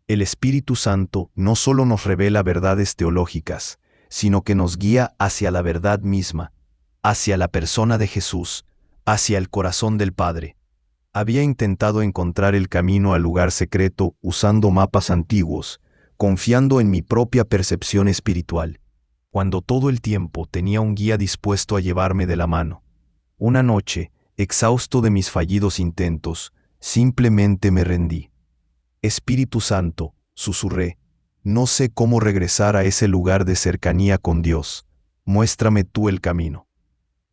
El Espíritu Santo no solo nos revela verdades teológicas, sino que nos guía hacia la verdad misma, hacia la persona de Jesús, hacia el corazón del Padre. Había intentado encontrar el camino al lugar secreto usando mapas antiguos, confiando en mi propia percepción espiritual, cuando todo el tiempo tenía un guía dispuesto a llevarme de la mano. Una noche, exhausto de mis fallidos intentos, simplemente me rendí. Espíritu Santo, susurré, no sé cómo regresar a ese lugar de cercanía con Dios. Muéstrame tú el camino.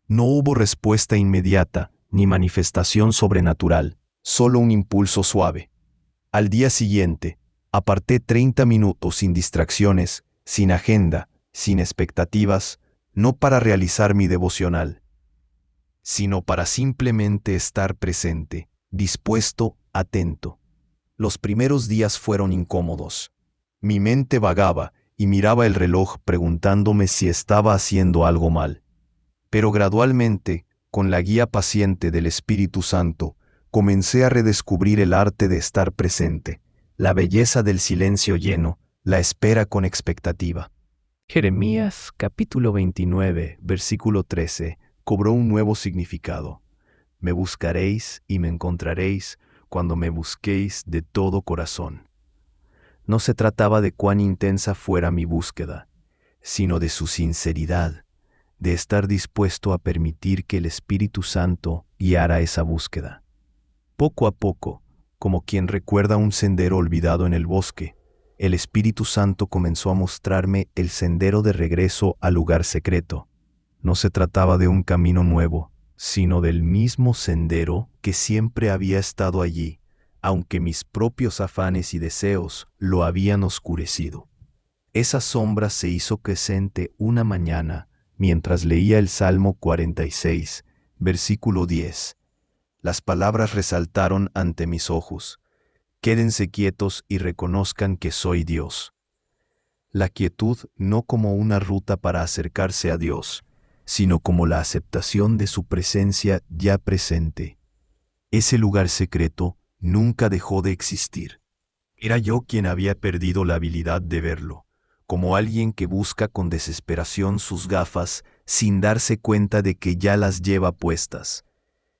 No hubo respuesta inmediata, ni manifestación sobrenatural, solo un impulso suave. Al día siguiente, aparté 30 minutos sin distracciones, sin agenda, sin expectativas, no para realizar mi devocional, sino para simplemente estar presente, dispuesto, atento. Los primeros días fueron incómodos. Mi mente vagaba y miraba el reloj preguntándome si estaba haciendo algo mal. Pero gradualmente, con la guía paciente del Espíritu Santo, comencé a redescubrir el arte de estar presente, la belleza del silencio lleno, la espera con expectativa. Jeremías capítulo 29, versículo 13, cobró un nuevo significado. Me buscaréis y me encontraréis cuando me busquéis de todo corazón. No se trataba de cuán intensa fuera mi búsqueda, sino de su sinceridad, de estar dispuesto a permitir que el Espíritu Santo guiara esa búsqueda. Poco a poco, como quien recuerda un sendero olvidado en el bosque, el Espíritu Santo comenzó a mostrarme el sendero de regreso al lugar secreto. No se trataba de un camino nuevo, sino del mismo sendero que siempre había estado allí, aunque mis propios afanes y deseos lo habían oscurecido. Esa sombra se hizo presente una mañana mientras leía el Salmo 46, versículo 10. Las palabras resaltaron ante mis ojos: quédense quietos y reconozcan que soy Dios. La quietud no como una ruta para acercarse a Dios, sino como la aceptación de su presencia ya presente. Ese lugar secreto nunca dejó de existir. Era yo quien había perdido la habilidad de verlo, como alguien que busca con desesperación sus gafas sin darse cuenta de que ya las lleva puestas.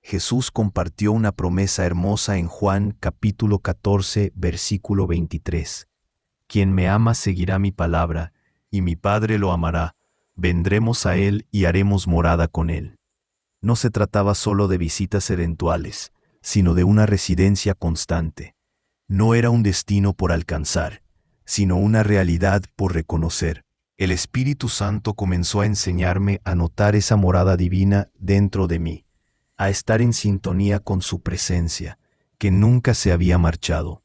Jesús compartió una promesa hermosa en Juan capítulo 14, versículo 23. Quien me ama seguirá mi palabra, y mi Padre lo amará. Vendremos a él y haremos morada con él. No se trataba solo de visitas eventuales, sino de una residencia constante. No era un destino por alcanzar, sino una realidad por reconocer. El Espíritu Santo comenzó a enseñarme a notar esa morada divina dentro de mí, a estar en sintonía con su presencia, que nunca se había marchado.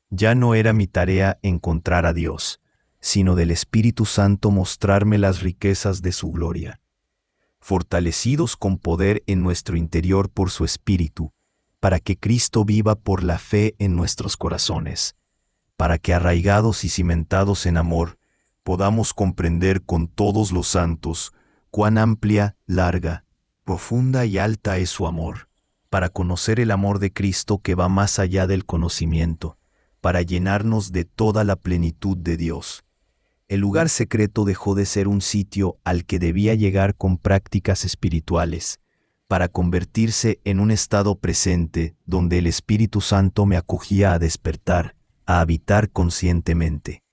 Ya no era mi tarea encontrar a Dios, sino del Espíritu Santo mostrarme las riquezas de su gloria. Fortalecidos con poder en nuestro interior por su Espíritu, para que Cristo viva por la fe en nuestros corazones, para que arraigados y cimentados en amor, podamos comprender con todos los santos cuán amplia, larga, profunda y alta es su amor, para conocer el amor de Cristo que va más allá del conocimiento, para llenarnos de toda la plenitud de Dios. El lugar secreto dejó de ser un sitio al que debía llegar con prácticas espirituales, para convertirse en un estado presente donde el Espíritu Santo me acogía a despertar, a habitar conscientemente.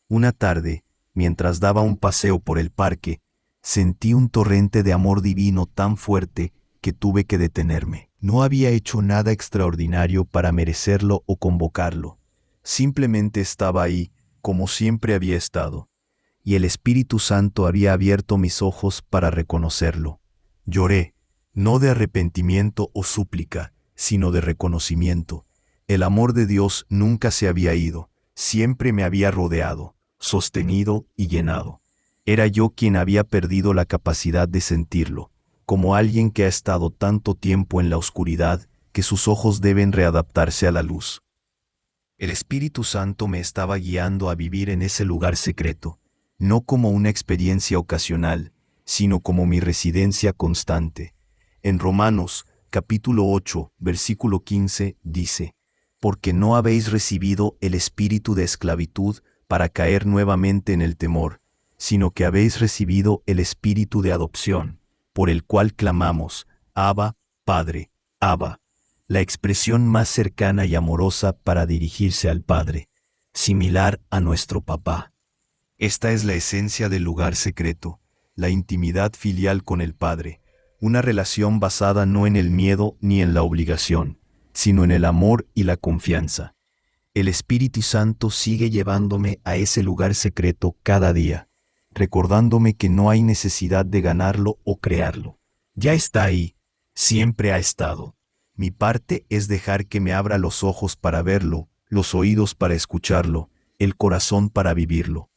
Una tarde, mientras daba un paseo por el parque, sentí un torrente de amor divino tan fuerte que tuve que detenerme. No había hecho nada extraordinario para merecerlo o convocarlo. Simplemente estaba ahí, como siempre había estado, y el Espíritu Santo había abierto mis ojos para reconocerlo. Lloré, no de arrepentimiento o súplica, sino de reconocimiento. El amor de Dios nunca se había ido, siempre me había rodeado, sostenido y llenado. Era yo quien había perdido la capacidad de sentirlo, como alguien que ha estado tanto tiempo en la oscuridad que sus ojos deben readaptarse a la luz. El Espíritu Santo me estaba guiando a vivir en ese lugar secreto, no como una experiencia ocasional, sino como mi residencia constante. En Romanos, capítulo 8, versículo 15, dice: porque no habéis recibido el espíritu de esclavitud para caer nuevamente en el temor, sino que habéis recibido el espíritu de adopción, por el cual clamamos: Abba, Padre, Abba, la expresión más cercana y amorosa para dirigirse al Padre, similar a nuestro papá. Esta es la esencia del lugar secreto, la intimidad filial con el Padre, una relación basada no en el miedo ni en la obligación, sino en el amor y la confianza. El Espíritu Santo sigue llevándome a ese lugar secreto cada día, recordándome que no hay necesidad de ganarlo o crearlo. Ya está ahí, siempre ha estado. Mi parte es dejar que me abra los ojos para verlo, los oídos para escucharlo, el corazón para vivirlo.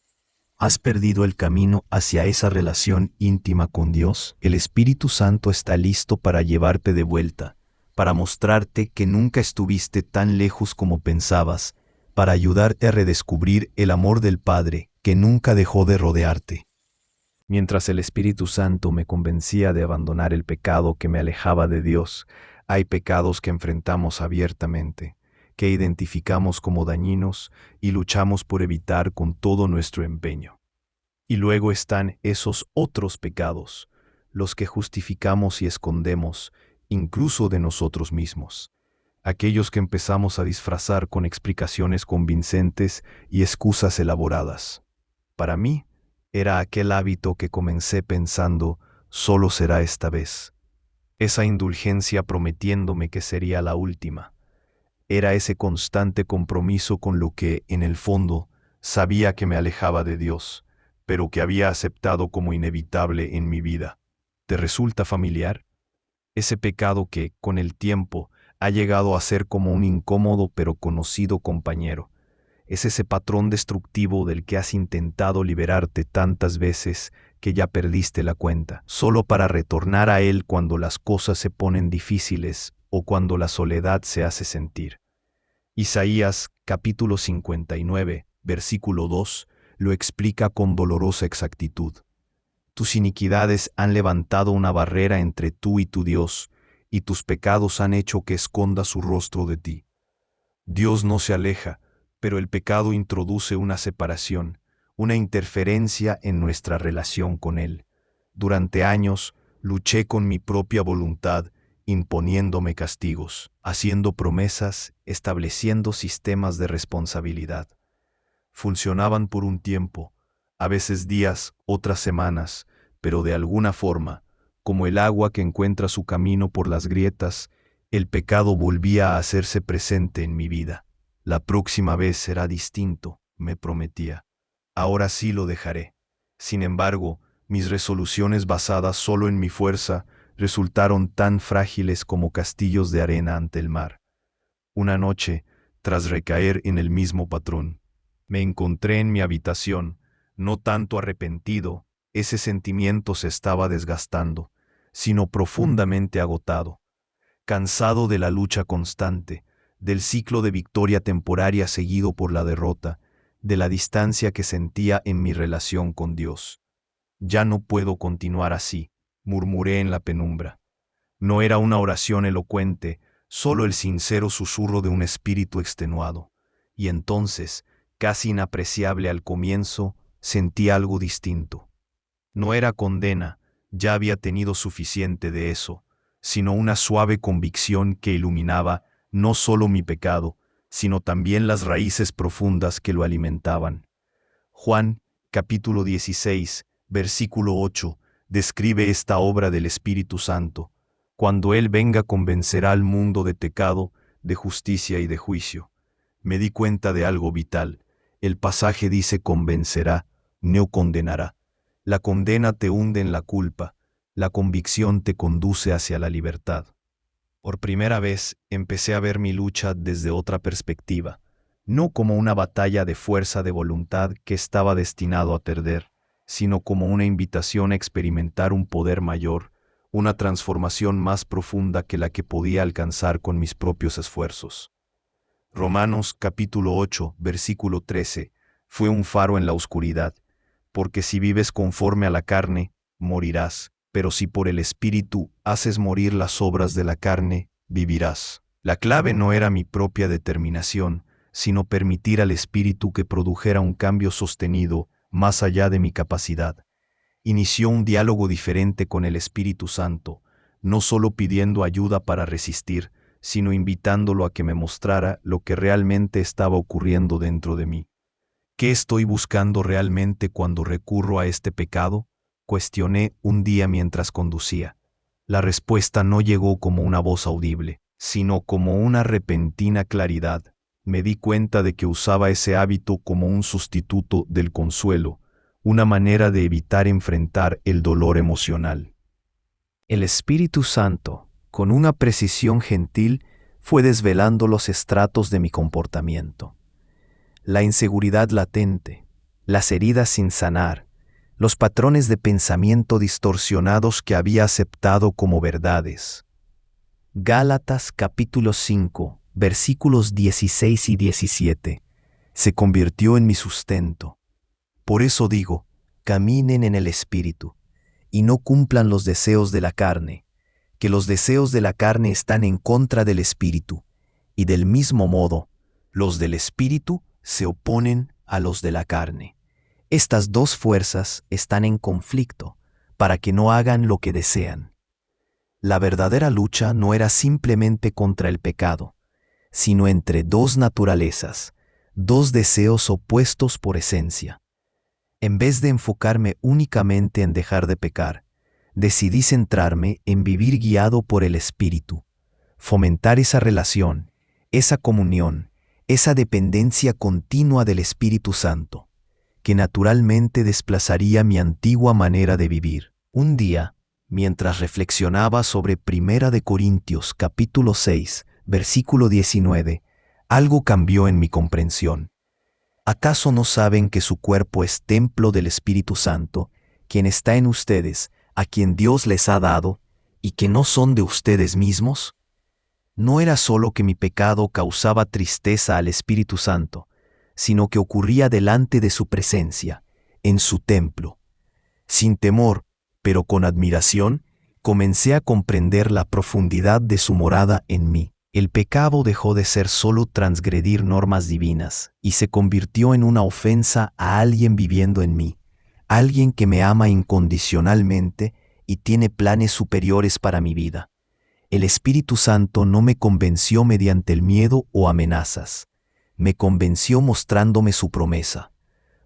¿Has perdido el camino hacia esa relación íntima con Dios? El Espíritu Santo está listo para llevarte de vuelta, para mostrarte que nunca estuviste tan lejos como pensabas, para ayudarte a redescubrir el amor del Padre que nunca dejó de rodearte. Mientras el Espíritu Santo me convencía de abandonar el pecado que me alejaba de Dios, hay pecados que enfrentamos abiertamente, que identificamos como dañinos y luchamos por evitar con todo nuestro empeño. Y luego están esos otros pecados, los que justificamos y escondemos, incluso de nosotros mismos, aquellos que empezamos a disfrazar con explicaciones convincentes y excusas elaboradas. Para mí, era aquel hábito que comencé pensando, solo será esta vez. Esa indulgencia prometiéndome que sería la última. Era ese constante compromiso con lo que, en el fondo, sabía que me alejaba de Dios, pero que había aceptado como inevitable en mi vida. ¿Te resulta familiar? Ese pecado que, con el tiempo, ha llegado a ser como un incómodo pero conocido compañero. Es ese patrón destructivo del que has intentado liberarte tantas veces que ya perdiste la cuenta, solo para retornar a él cuando las cosas se ponen difíciles o cuando la soledad se hace sentir. Isaías, capítulo 59, versículo 2, lo explica con dolorosa exactitud. Tus iniquidades han levantado una barrera entre tú y tu Dios, y tus pecados han hecho que esconda su rostro de ti. Dios no se aleja, pero el pecado introduce una separación, una interferencia en nuestra relación con Él. Durante años luché con mi propia voluntad, imponiéndome castigos, haciendo promesas, estableciendo sistemas de responsabilidad. Funcionaban por un tiempo, a veces días, otras semanas, pero de alguna forma, como el agua que encuentra su camino por las grietas, el pecado volvía a hacerse presente en mi vida. La próxima vez será distinto, me prometía. Ahora sí lo dejaré. Sin embargo, mis resoluciones basadas solo en mi fuerza resultaron tan frágiles como castillos de arena ante el mar. Una noche, tras recaer en el mismo patrón, me encontré en mi habitación, no tanto arrepentido, ese sentimiento se estaba desgastando, sino profundamente agotado, cansado de la lucha constante, del ciclo de victoria temporaria seguido por la derrota, de la distancia que sentía en mi relación con Dios. Ya no puedo continuar así, murmuré en la penumbra. No era una oración elocuente, solo el sincero susurro de un espíritu extenuado. Y entonces, casi inapreciable al comienzo, sentí algo distinto. No era condena, ya había tenido suficiente de eso, sino una suave convicción que iluminaba no solo mi pecado, sino también las raíces profundas que lo alimentaban. Juan, capítulo 16, versículo 8, describe esta obra del Espíritu Santo. Cuando Él venga convencerá al mundo de pecado, de justicia y de juicio. Me di cuenta de algo vital. El pasaje dice convencerá, no condenará. La condena te hunde en la culpa, la convicción te conduce hacia la libertad. Por primera vez empecé a ver mi lucha desde otra perspectiva, no como una batalla de fuerza de voluntad que estaba destinado a perder, sino como una invitación a experimentar un poder mayor, una transformación más profunda que la que podía alcanzar con mis propios esfuerzos. Romanos capítulo 8, versículo 13, fue un faro en la oscuridad, porque si vives conforme a la carne, morirás. Pero si por el Espíritu haces morir las obras de la carne, vivirás. La clave no era mi propia determinación, sino permitir al Espíritu que produjera un cambio sostenido más allá de mi capacidad. Inició un diálogo diferente con el Espíritu Santo, no solo pidiendo ayuda para resistir, sino invitándolo a que me mostrara lo que realmente estaba ocurriendo dentro de mí. ¿Qué estoy buscando realmente cuando recurro a este pecado?, cuestioné un día mientras conducía. La respuesta no llegó como una voz audible, sino como una repentina claridad. Me di cuenta de que usaba ese hábito como un sustituto del consuelo, una manera de evitar enfrentar el dolor emocional. El Espíritu Santo, con una precisión gentil, fue desvelando los estratos de mi comportamiento. La inseguridad latente, las heridas sin sanar, los patrones de pensamiento distorsionados que había aceptado como verdades. Gálatas capítulo 5, versículos 16 y 17, se convirtió en mi sustento. Por eso digo, caminen en el Espíritu, y no cumplan los deseos de la carne, que los deseos de la carne están en contra del Espíritu, y del mismo modo, los del Espíritu se oponen a los de la carne. Estas dos fuerzas están en conflicto para que no hagan lo que desean. La verdadera lucha no era simplemente contra el pecado, sino entre dos naturalezas, dos deseos opuestos por esencia. En vez de enfocarme únicamente en dejar de pecar, decidí centrarme en vivir guiado por el Espíritu, fomentar esa relación, esa comunión, esa dependencia continua del Espíritu Santo, que naturalmente desplazaría mi antigua manera de vivir. Un día, mientras reflexionaba sobre 1 Corintios capítulo 6, versículo 19, algo cambió en mi comprensión. ¿Acaso no saben que su cuerpo es templo del Espíritu Santo, quien está en ustedes, a quien Dios les ha dado, y que no son de ustedes mismos? No era solo que mi pecado causaba tristeza al Espíritu Santo, sino que ocurría delante de su presencia, en su templo. Sin temor, pero con admiración, comencé a comprender la profundidad de su morada en mí. El pecado dejó de ser solo transgredir normas divinas y se convirtió en una ofensa a alguien viviendo en mí, alguien que me ama incondicionalmente y tiene planes superiores para mi vida. El Espíritu Santo no me convenció mediante el miedo o amenazas. Me convenció mostrándome su promesa.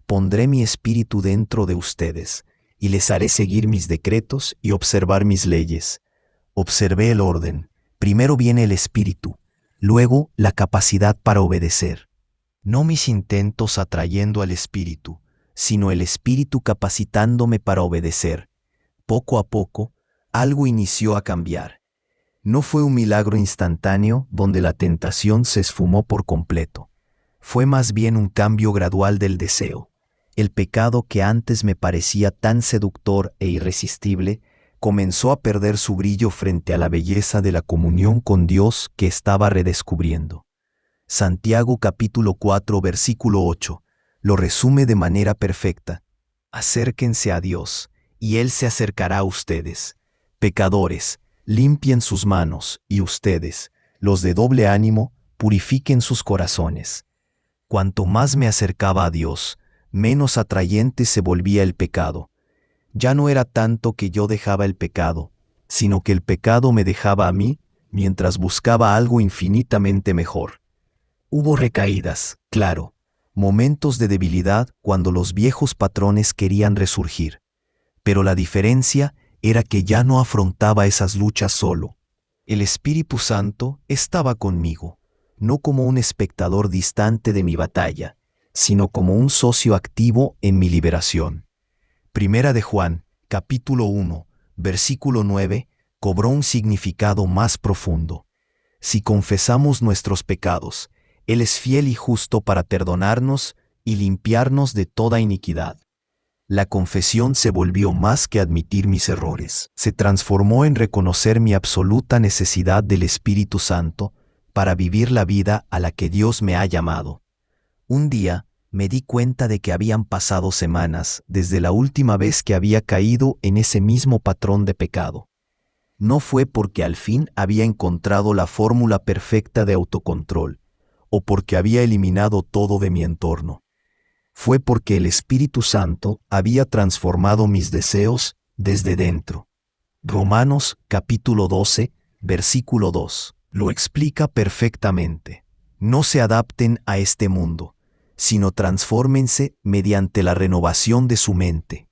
Pondré mi espíritu dentro de ustedes y les haré seguir mis decretos y observar mis leyes. Observé el orden. Primero viene el espíritu, luego la capacidad para obedecer. No mis intentos atrayendo al espíritu, sino el espíritu capacitándome para obedecer. Poco a poco, algo inició a cambiar. No fue un milagro instantáneo donde la tentación se esfumó por completo. Fue más bien un cambio gradual del deseo. El pecado que antes me parecía tan seductor e irresistible, comenzó a perder su brillo frente a la belleza de la comunión con Dios que estaba redescubriendo. Santiago capítulo 4 versículo 8 lo resume de manera perfecta. Acérquense a Dios, y Él se acercará a ustedes. Pecadores, limpien sus manos, y ustedes, los de doble ánimo, purifiquen sus corazones. Cuanto más me acercaba a Dios, menos atrayente se volvía el pecado. Ya no era tanto que yo dejaba el pecado, sino que el pecado me dejaba a mí mientras buscaba algo infinitamente mejor. Hubo recaídas, claro, momentos de debilidad cuando los viejos patrones querían resurgir. Pero la diferencia era que ya no afrontaba esas luchas solo. El Espíritu Santo estaba conmigo, no como un espectador distante de mi batalla, sino como un socio activo en mi liberación. Primera de Juan, capítulo 1, versículo 9, cobró un significado más profundo. Si confesamos nuestros pecados, Él es fiel y justo para perdonarnos y limpiarnos de toda iniquidad. La confesión se volvió más que admitir mis errores. Se transformó en reconocer mi absoluta necesidad del Espíritu Santo para vivir la vida a la que Dios me ha llamado. Un día, me di cuenta de que habían pasado semanas desde la última vez que había caído en ese mismo patrón de pecado. No fue porque al fin había encontrado la fórmula perfecta de autocontrol, o porque había eliminado todo de mi entorno. Fue porque el Espíritu Santo había transformado mis deseos desde dentro. Romanos capítulo 12, versículo 2, lo explica perfectamente. No se adapten a este mundo, sino transfórmense mediante la renovación de su mente,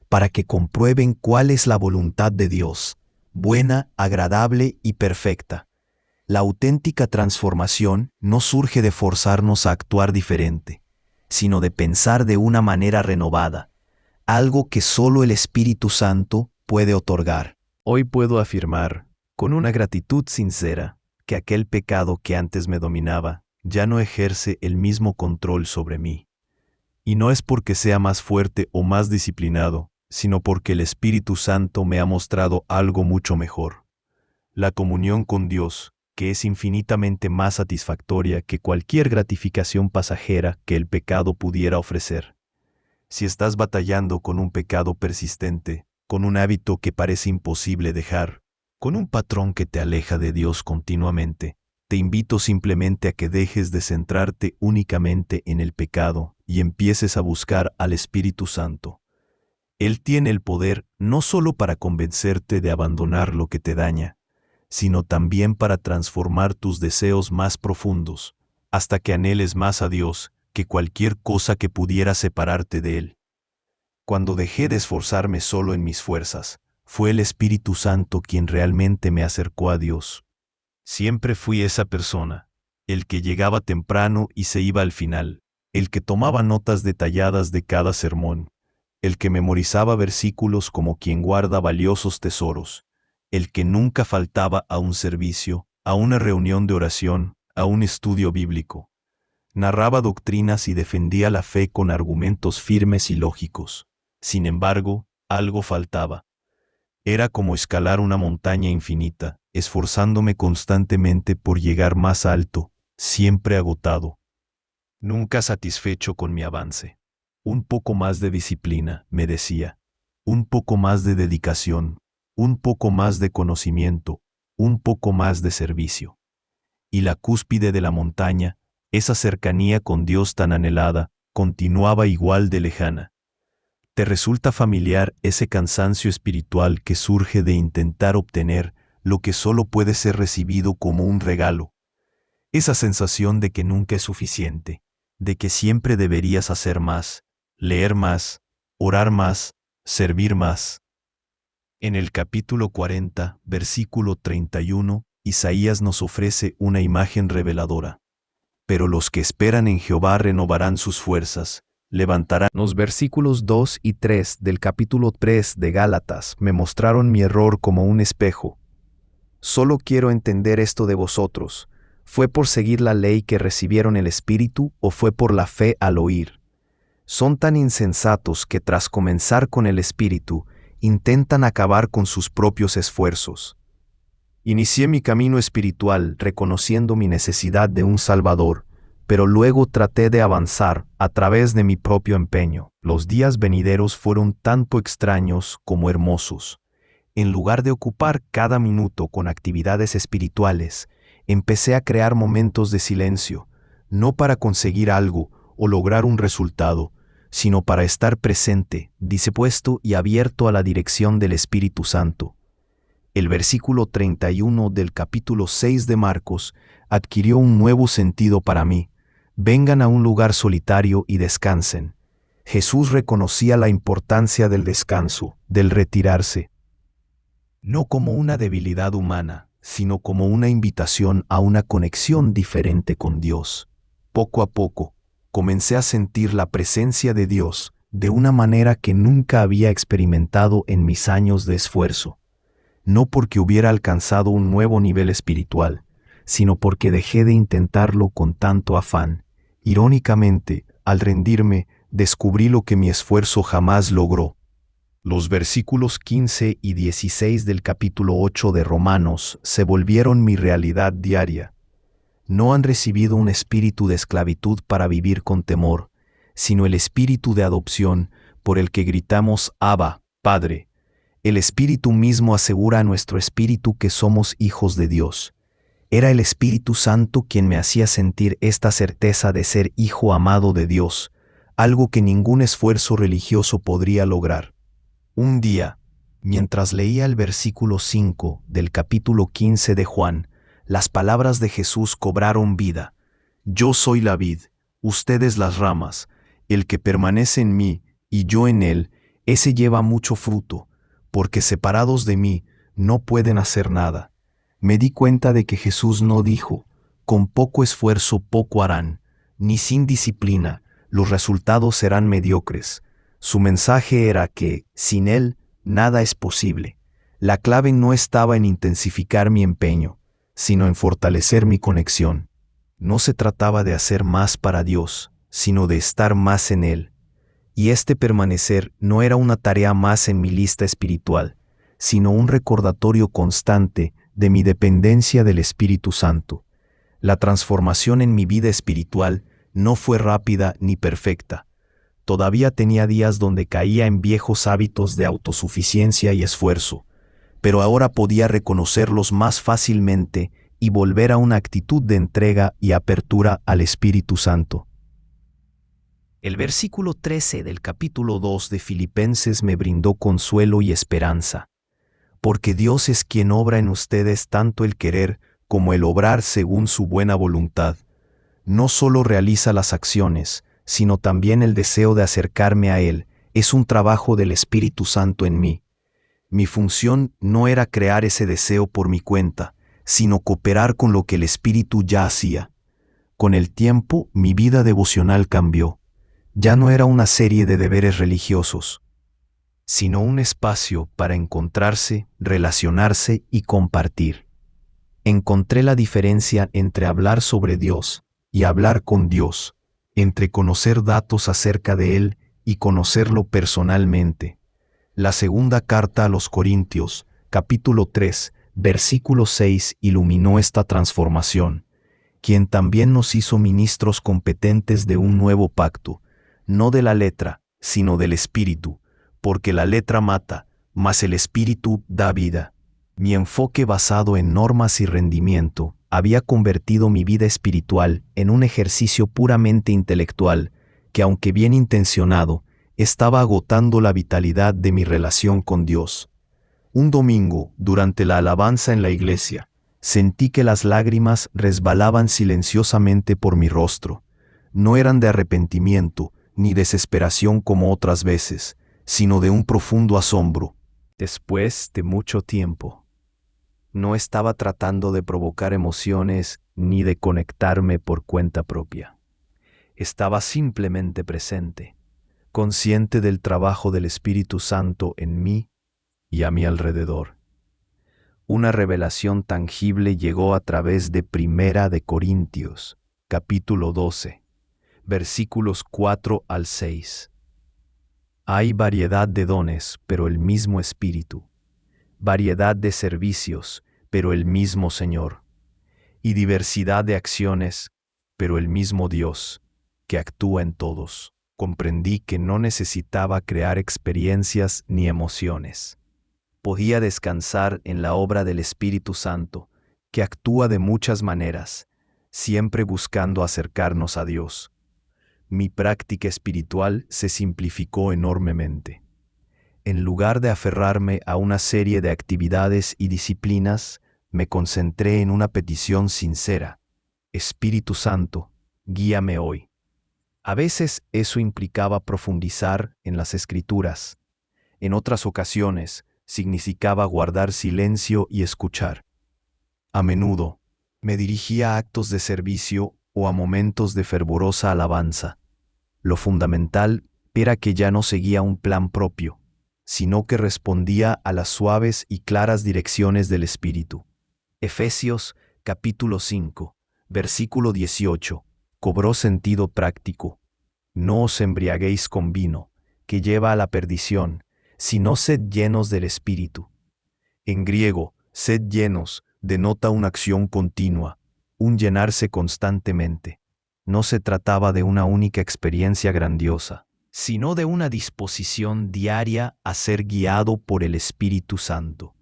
para que comprueben cuál es la voluntad de Dios, buena, agradable y perfecta. La auténtica transformación no surge de forzarnos a actuar diferente, sino de pensar de una manera renovada, algo que solo el Espíritu Santo puede otorgar. Hoy puedo afirmar, con una gratitud sincera, que aquel pecado que antes me dominaba ya no ejerce el mismo control sobre mí. Y no es porque sea más fuerte o más disciplinado, sino porque el Espíritu Santo me ha mostrado algo mucho mejor. La comunión con Dios, que es infinitamente más satisfactoria que cualquier gratificación pasajera que el pecado pudiera ofrecer. Si estás batallando con un pecado persistente, con un hábito que parece imposible dejar, con un patrón que te aleja de Dios continuamente, te invito simplemente a que dejes de centrarte únicamente en el pecado y empieces a buscar al Espíritu Santo. Él tiene el poder no solo para convencerte de abandonar lo que te daña, sino también para transformar tus deseos más profundos, hasta que anheles más a Dios que cualquier cosa que pudiera separarte de Él. Cuando dejé de esforzarme solo en mis fuerzas, fue el Espíritu Santo quien realmente me acercó a Dios. Siempre fui esa persona, el que llegaba temprano y se iba al final, el que tomaba notas detalladas de cada sermón, el que memorizaba versículos como quien guarda valiosos tesoros, el que nunca faltaba a un servicio, a una reunión de oración, a un estudio bíblico. Narraba doctrinas y defendía la fe con argumentos firmes y lógicos. Sin embargo, algo faltaba. Era como escalar una montaña infinita, esforzándome constantemente por llegar más alto, siempre agotado. Nunca satisfecho con mi avance. Un poco más de disciplina, me decía. Un poco más de dedicación. Un poco más de conocimiento. Un poco más de servicio. Y la cúspide de la montaña, esa cercanía con Dios tan anhelada, continuaba igual de lejana. ¿Te resulta familiar ese cansancio espiritual que surge de intentar obtener lo que solo puede ser recibido como un regalo? Esa sensación de que nunca es suficiente, de que siempre deberías hacer más, leer más, orar más, servir más. En el capítulo 40, versículo 31, Isaías nos ofrece una imagen reveladora. Pero los que esperan en Jehová renovarán sus fuerzas, levantarán. Los versículos 2 y 3 del capítulo 3 de Gálatas me mostraron mi error como un espejo. Solo quiero entender esto de vosotros. ¿Fue por seguir la ley que recibieron el Espíritu o fue por la fe al oír? Son tan insensatos que tras comenzar con el Espíritu, intentan acabar con sus propios esfuerzos. Inicié mi camino espiritual reconociendo mi necesidad de un Salvador, pero luego traté de avanzar a través de mi propio empeño. Los días venideros fueron tanto extraños como hermosos. En lugar de ocupar cada minuto con actividades espirituales, empecé a crear momentos de silencio, no para conseguir algo o lograr un resultado, sino para estar presente, dispuesto y abierto a la dirección del Espíritu Santo. El versículo 31 del capítulo 6 de Marcos adquirió un nuevo sentido para mí. Vengan a un lugar solitario y descansen. Jesús reconocía la importancia del descanso, del retirarse. No como una debilidad humana, sino como una invitación a una conexión diferente con Dios. Poco a poco, comencé a sentir la presencia de Dios de una manera que nunca había experimentado en mis años de esfuerzo. No porque hubiera alcanzado un nuevo nivel espiritual, sino porque dejé de intentarlo con tanto afán. Irónicamente, al rendirme, descubrí lo que mi esfuerzo jamás logró. Los versículos 15 y 16 del capítulo 8 de Romanos se volvieron mi realidad diaria. No han recibido un espíritu de esclavitud para vivir con temor, sino el espíritu de adopción por el que gritamos Abba, Padre. El Espíritu mismo asegura a nuestro espíritu que somos hijos de Dios. Era el Espíritu Santo quien me hacía sentir esta certeza de ser hijo amado de Dios, algo que ningún esfuerzo religioso podría lograr. Un día, mientras leía el versículo 5 del capítulo 15 de Juan, las palabras de Jesús cobraron vida. Yo soy la vid, ustedes las ramas, el que permanece en mí y yo en él, ese lleva mucho fruto, porque separados de mí no pueden hacer nada. Me di cuenta de que Jesús no dijo, con poco esfuerzo poco harán, ni sin disciplina, los resultados serán mediocres. Su mensaje era que, sin Él, nada es posible. La clave no estaba en intensificar mi empeño, sino en fortalecer mi conexión. No se trataba de hacer más para Dios, sino de estar más en Él. Y este permanecer no era una tarea más en mi lista espiritual, sino un recordatorio constante de mi dependencia del Espíritu Santo. La transformación en mi vida espiritual no fue rápida ni perfecta. Todavía tenía días donde caía en viejos hábitos de autosuficiencia y esfuerzo, pero ahora podía reconocerlos más fácilmente y volver a una actitud de entrega y apertura al Espíritu Santo. El versículo 13 del capítulo 2 de Filipenses me brindó consuelo y esperanza, porque Dios es quien obra en ustedes tanto el querer como el obrar según su buena voluntad. No solo realiza las acciones, sino también el deseo de acercarme a Él, es un trabajo del Espíritu Santo en mí. Mi función no era crear ese deseo por mi cuenta, sino cooperar con lo que el Espíritu ya hacía. Con el tiempo, mi vida devocional cambió. Ya no era una serie de deberes religiosos, sino un espacio para encontrarse, relacionarse y compartir. encontré la diferencia entre hablar sobre Dios y hablar con Dios, entre conocer datos acerca de Él y conocerlo personalmente. La segunda carta a los Corintios, capítulo 3, versículo 6, iluminó esta transformación, quien también nos hizo ministros competentes de un nuevo pacto, no de la letra, sino del Espíritu, porque la letra mata, mas el Espíritu da vida. Mi enfoque basado en normas y rendimiento había convertido mi vida espiritual en un ejercicio puramente intelectual que, aunque bien intencionado, estaba agotando la vitalidad de mi relación con Dios. Un domingo, durante la alabanza en la iglesia, sentí que las lágrimas resbalaban silenciosamente por mi rostro. No eran de arrepentimiento ni desesperación como otras veces, sino de un profundo asombro. Después de mucho tiempo, no estaba tratando de provocar emociones ni de conectarme por cuenta propia. Estaba simplemente presente, consciente del trabajo del Espíritu Santo en mí y a mi alrededor. Una revelación tangible llegó a través de Primera de Corintios, capítulo 12, versículos 4 al 6. Hay variedad de dones, pero el mismo Espíritu. Variedad de servicios, pero el mismo Señor. Y diversidad de acciones, pero el mismo Dios, que actúa en todos. Comprendí que no necesitaba crear experiencias ni emociones. Podía descansar en la obra del Espíritu Santo, que actúa de muchas maneras, siempre buscando acercarnos a Dios. Mi práctica espiritual se simplificó enormemente. En lugar de aferrarme a una serie de actividades y disciplinas, me concentré en una petición sincera: Espíritu Santo, guíame hoy. A veces eso implicaba profundizar en las Escrituras. En otras ocasiones, significaba guardar silencio y escuchar. A menudo, me dirigía a actos de servicio o a momentos de fervorosa alabanza. Lo fundamental era que ya no seguía un plan propio, sino que respondía a las suaves y claras direcciones del Espíritu. Efesios, capítulo 5, versículo 18, cobró sentido práctico. No os embriaguéis con vino, que lleva a la perdición, sino sed llenos del Espíritu. En griego, sed llenos denota una acción continua, un llenarse constantemente. No se trataba de una única experiencia grandiosa, sino de una disposición diaria a ser guiado por el Espíritu Santo.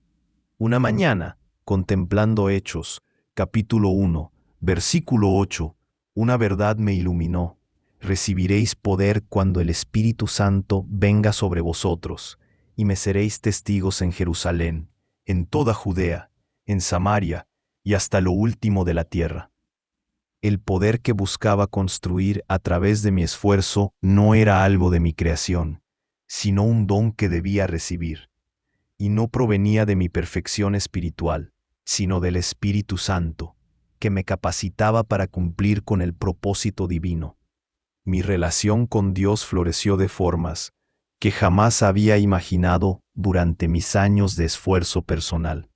Una mañana, contemplando Hechos, capítulo 1, versículo 8, una verdad me iluminó. Recibiréis poder cuando el Espíritu Santo venga sobre vosotros, y me seréis testigos en Jerusalén, en toda Judea, en Samaria y hasta lo último de la tierra. El poder que buscaba construir a través de mi esfuerzo no era algo de mi creación, sino un don que debía recibir. Y no provenía de mi perfección espiritual, sino del Espíritu Santo, que me capacitaba para cumplir con el propósito divino. Mi relación con Dios floreció de formas que jamás había imaginado durante mis años de esfuerzo personal.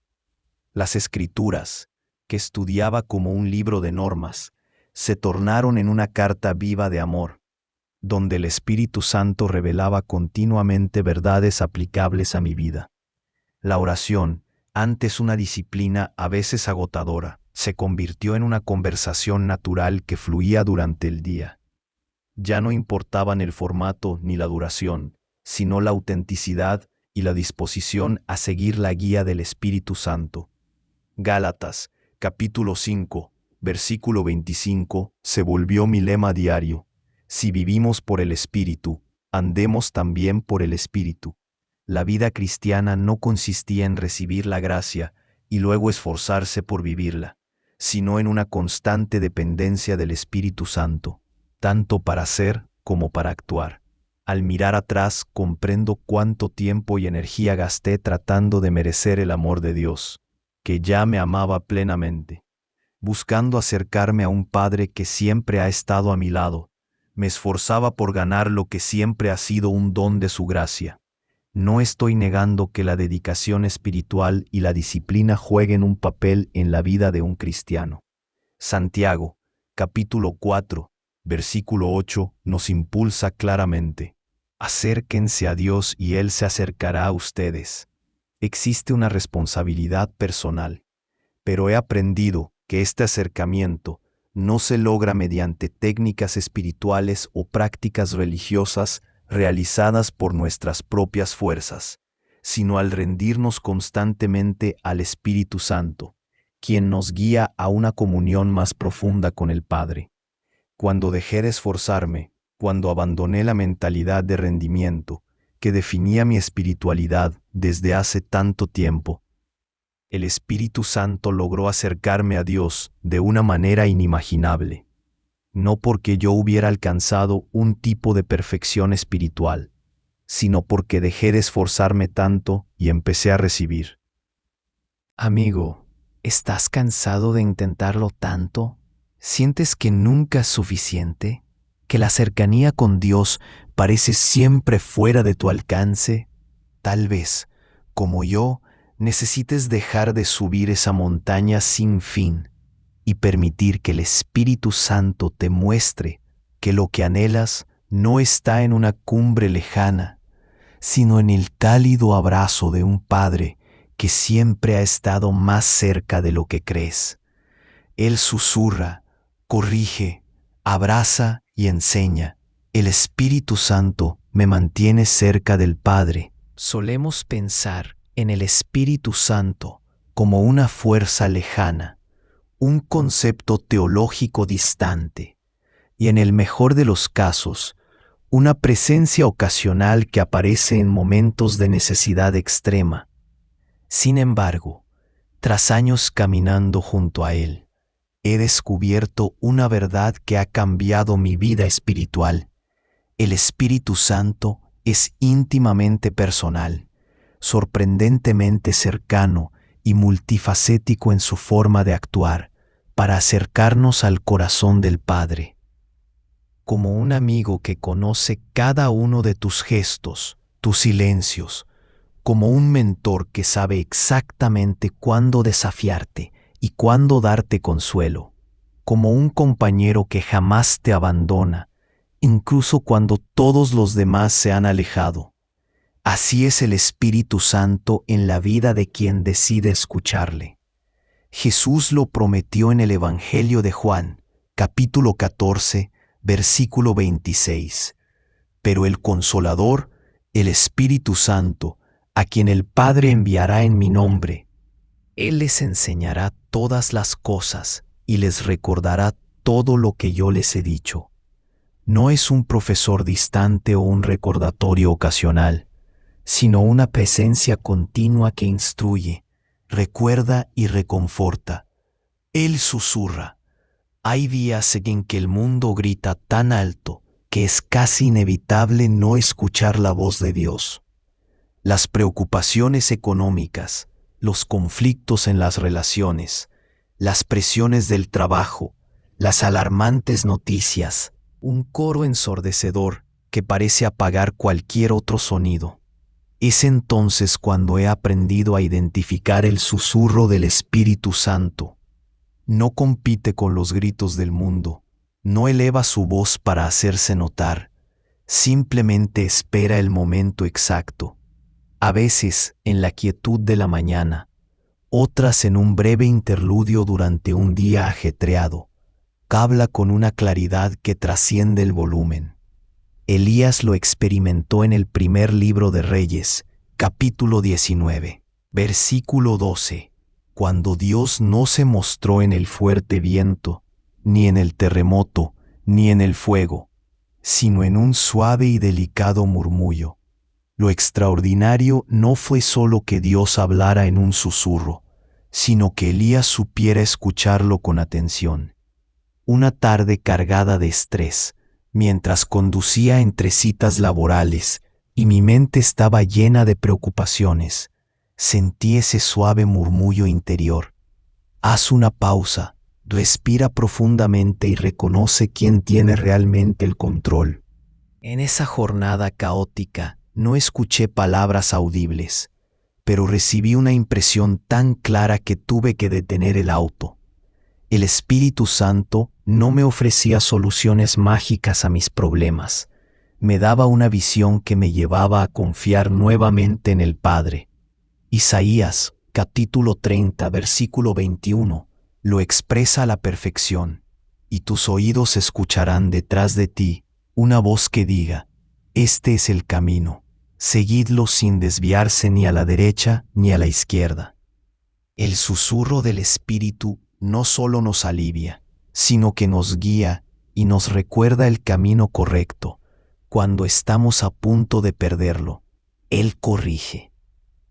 Las Escrituras, que estudiaba como un libro de normas, se tornaron en una carta viva de amor, donde el Espíritu Santo revelaba continuamente verdades aplicables a mi vida. La oración, antes una disciplina a veces agotadora, se convirtió en una conversación natural que fluía durante el día. Ya no importaban el formato ni la duración, sino la autenticidad y la disposición a seguir la guía del Espíritu Santo. Gálatas, capítulo 5, versículo 25, se volvió mi lema diario: si vivimos por el Espíritu, andemos también por el Espíritu. La vida cristiana no consistía en recibir la gracia y luego esforzarse por vivirla, sino en una constante dependencia del Espíritu Santo, tanto para ser como para actuar. Al mirar atrás, comprendo cuánto tiempo y energía gasté tratando de merecer el amor de Dios, que ya me amaba plenamente. Buscando acercarme a un Padre que siempre ha estado a mi lado, me esforzaba por ganar lo que siempre ha sido un don de su gracia. No estoy negando que la dedicación espiritual y la disciplina jueguen un papel en la vida de un cristiano. Santiago, capítulo 4, versículo 8, nos impulsa claramente: acérquense a Dios y Él se acercará a ustedes. Existe una responsabilidad personal, pero he aprendido que este acercamiento no se logra mediante técnicas espirituales o prácticas religiosas realizadas por nuestras propias fuerzas, sino al rendirnos constantemente al Espíritu Santo, quien nos guía a una comunión más profunda con el Padre. Cuando dejé de esforzarme, cuando abandoné la mentalidad de rendimiento que definía mi espiritualidad desde hace tanto tiempo, el Espíritu Santo logró acercarme a Dios de una manera inimaginable. No porque yo hubiera alcanzado un tipo de perfección espiritual, sino porque dejé de esforzarme tanto y empecé a recibir. Amigo, ¿estás cansado de intentarlo tanto? ¿Sientes que nunca es suficiente? ¿Que la cercanía con Dios parece siempre fuera de tu alcance? Tal vez, como yo, necesites dejar de subir esa montaña sin fin y permitir que el Espíritu Santo te muestre que lo que anhelas no está en una cumbre lejana, sino en el cálido abrazo de un Padre que siempre ha estado más cerca de lo que crees. Él susurra, corrige, abraza y enseña. El Espíritu Santo me mantiene cerca del Padre. Solemos pensar en el Espíritu Santo como una fuerza lejana, un concepto teológico distante, y en el mejor de los casos, una presencia ocasional que aparece en momentos de necesidad extrema. Sin embargo, tras años caminando junto a Él, he descubierto una verdad que ha cambiado mi vida espiritual. El Espíritu Santo es íntimamente personal, sorprendentemente cercano y multifacético en su forma de actuar, para acercarnos al corazón del Padre. Como un amigo que conoce cada uno de tus gestos, tus silencios, como un mentor que sabe exactamente cuándo desafiarte y cuándo darte consuelo, como un compañero que jamás te abandona, incluso cuando todos los demás se han alejado. Así es el Espíritu Santo en la vida de quien decide escucharle. Jesús lo prometió en el Evangelio de Juan, capítulo 14, versículo 26. Pero el Consolador, el Espíritu Santo, a quien el Padre enviará en mi nombre, Él les enseñará todas las cosas y les recordará todo lo que yo les he dicho. No es un profesor distante o un recordatorio ocasional, sino una presencia continua que instruye, recuerda y reconforta. Él susurra. Hay días en que el mundo grita tan alto que es casi inevitable no escuchar la voz de Dios. Las preocupaciones económicas, los conflictos en las relaciones, las presiones del trabajo, las alarmantes noticias, un coro ensordecedor que parece apagar cualquier otro sonido. Es entonces cuando he aprendido a identificar el susurro del Espíritu Santo. No compite con los gritos del mundo, no eleva su voz para hacerse notar, simplemente espera el momento exacto, a veces en la quietud de la mañana, otras en un breve interludio durante un día ajetreado. Habla con una claridad que trasciende el volumen. Elías lo experimentó en el primer libro de Reyes, capítulo 19, versículo 12, cuando Dios no se mostró en el fuerte viento, ni en el terremoto, ni en el fuego, sino en un suave y delicado murmullo. Lo extraordinario no fue solo que Dios hablara en un susurro, sino que Elías supiera escucharlo con atención. Una tarde cargada de estrés, mientras conducía entre citas laborales y mi mente estaba llena de preocupaciones, sentí ese suave murmullo interior. Haz una pausa, respira profundamente y reconoce quién tiene realmente el control. En esa jornada caótica, No escuché palabras audibles, pero recibí una impresión tan clara que tuve que detener el auto. El Espíritu Santo no me ofrecía soluciones mágicas a mis problemas. Me daba una visión que me llevaba a confiar nuevamente en el Padre. Isaías, capítulo 30, versículo 21, lo expresa a la perfección. Y tus oídos escucharán detrás de ti una voz que diga: este es el camino, seguidlo sin desviarse ni a la derecha ni a la izquierda. El susurro del Espíritu no solo nos alivia, sino que nos guía y nos recuerda el camino correcto. Cuando estamos a punto de perderlo, Él corrige.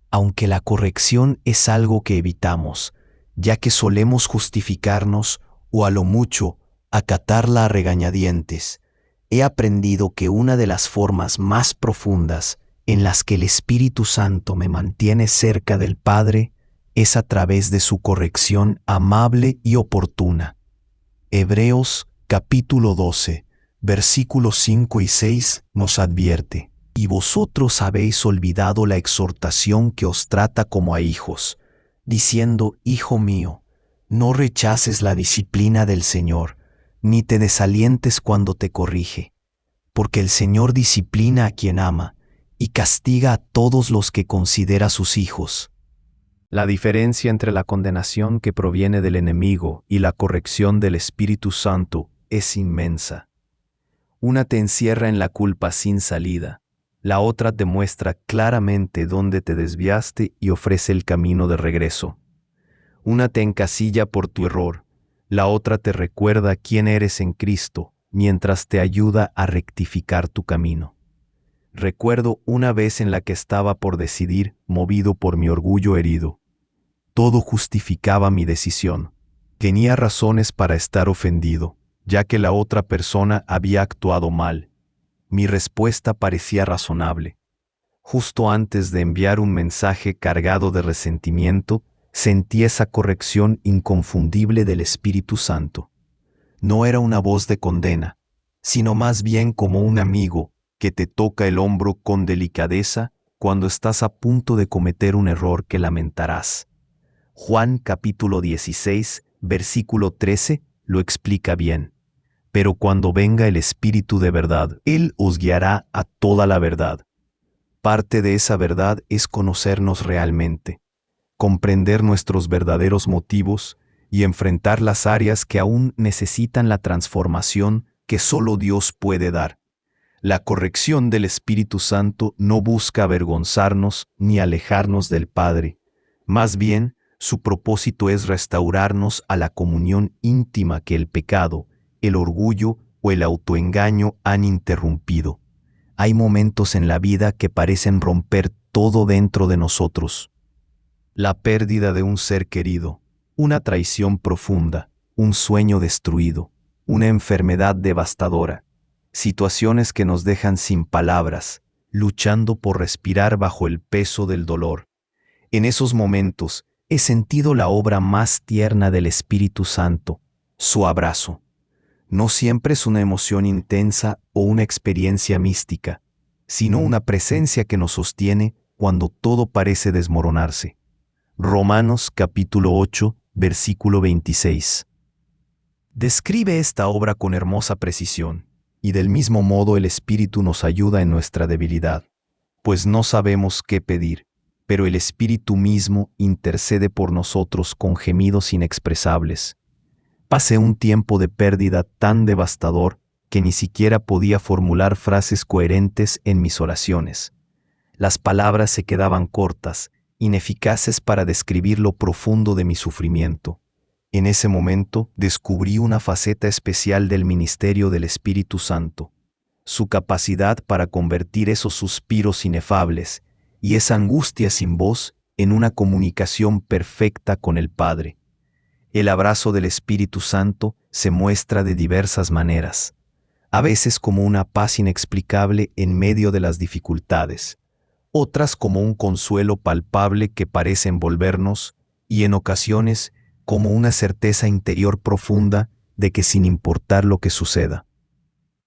Aunque la corrección es algo que evitamos, ya que solemos justificarnos o a lo mucho acatarla a regañadientes, he aprendido que una de las formas más profundas en las que el Espíritu Santo me mantiene cerca del Padre es a través de su corrección amable y oportuna. Hebreos capítulo 12, versículos 5 y 6 nos advierte: y vosotros habéis olvidado la exhortación que os trata como a hijos, diciendo: hijo mío, no rechaces la disciplina del Señor, ni te desalientes cuando te corrige, porque el Señor disciplina a quien ama y castiga a todos los que considera sus hijos. La diferencia entre la condenación que proviene del enemigo y la corrección del Espíritu Santo es inmensa. Una te encierra en la culpa sin salida. La otra te muestra claramente dónde te desviaste y ofrece el camino de regreso. Una te encasilla por tu error, la otra te recuerda quién eres en Cristo, mientras te ayuda a rectificar tu camino. Recuerdo una vez en la que estaba por decidir, movido por mi orgullo herido. Todo justificaba mi decisión. Tenía razones para estar ofendido, ya que la otra persona había actuado mal. Mi respuesta parecía razonable. Justo antes de enviar un mensaje cargado de resentimiento, sentí esa corrección inconfundible del Espíritu Santo. No era una voz de condena, sino más bien como un amigo que te toca el hombro con delicadeza cuando estás a punto de cometer un error que lamentarás. Juan capítulo 16, versículo 13, lo explica bien. Pero cuando venga el Espíritu de verdad, Él os guiará a toda la verdad. Parte de esa verdad es conocernos realmente, comprender nuestros verdaderos motivos y enfrentar las áreas que aún necesitan la transformación que solo Dios puede dar. La corrección del Espíritu Santo no busca avergonzarnos ni alejarnos del Padre. Más bien, su propósito es restaurarnos a la comunión íntima que el pecado, el orgullo o el autoengaño han interrumpido. Hay momentos en la vida que parecen romper todo dentro de nosotros. La pérdida de un ser querido, una traición profunda, un sueño destruido, una enfermedad devastadora, situaciones que nos dejan sin palabras, luchando por respirar bajo el peso del dolor. En esos momentos he sentido la obra más tierna del Espíritu Santo, su abrazo. No siempre es una emoción intensa o una experiencia mística, sino una presencia que nos sostiene cuando todo parece desmoronarse. Romanos capítulo 8, versículo 26. Describe esta obra con hermosa precisión, y del mismo modo el Espíritu nos ayuda en nuestra debilidad, pues no sabemos qué pedir, pero el Espíritu mismo intercede por nosotros con gemidos inexpresables. Pasé un tiempo de pérdida tan devastador que ni siquiera podía formular frases coherentes en mis oraciones. Las palabras se quedaban cortas, ineficaces para describir lo profundo de mi sufrimiento. En ese momento descubrí una faceta especial del ministerio del Espíritu Santo, su capacidad para convertir esos suspiros inefables y esa angustia sin voz en una comunicación perfecta con el Padre. El abrazo del Espíritu Santo se muestra de diversas maneras, a veces como una paz inexplicable en medio de las dificultades, otras como un consuelo palpable que parece envolvernos y en ocasiones como una certeza interior profunda de que sin importar lo que suceda,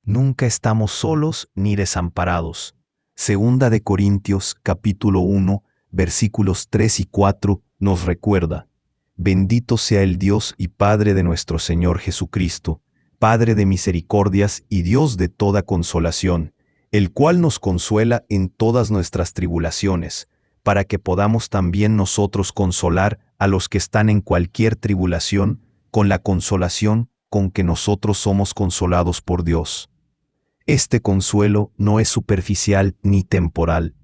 nunca estamos solos ni desamparados. Segunda de Corintios capítulo 1, versículos 3 y 4 nos recuerda: Bendito sea el Dios y Padre de nuestro Señor Jesucristo, Padre de misericordias y Dios de toda consolación, el cual nos consuela en todas nuestras tribulaciones, para que podamos también nosotros consolar a los que están en cualquier tribulación, con la consolación con que nosotros somos consolados por Dios. Este consuelo no es superficial ni temporal.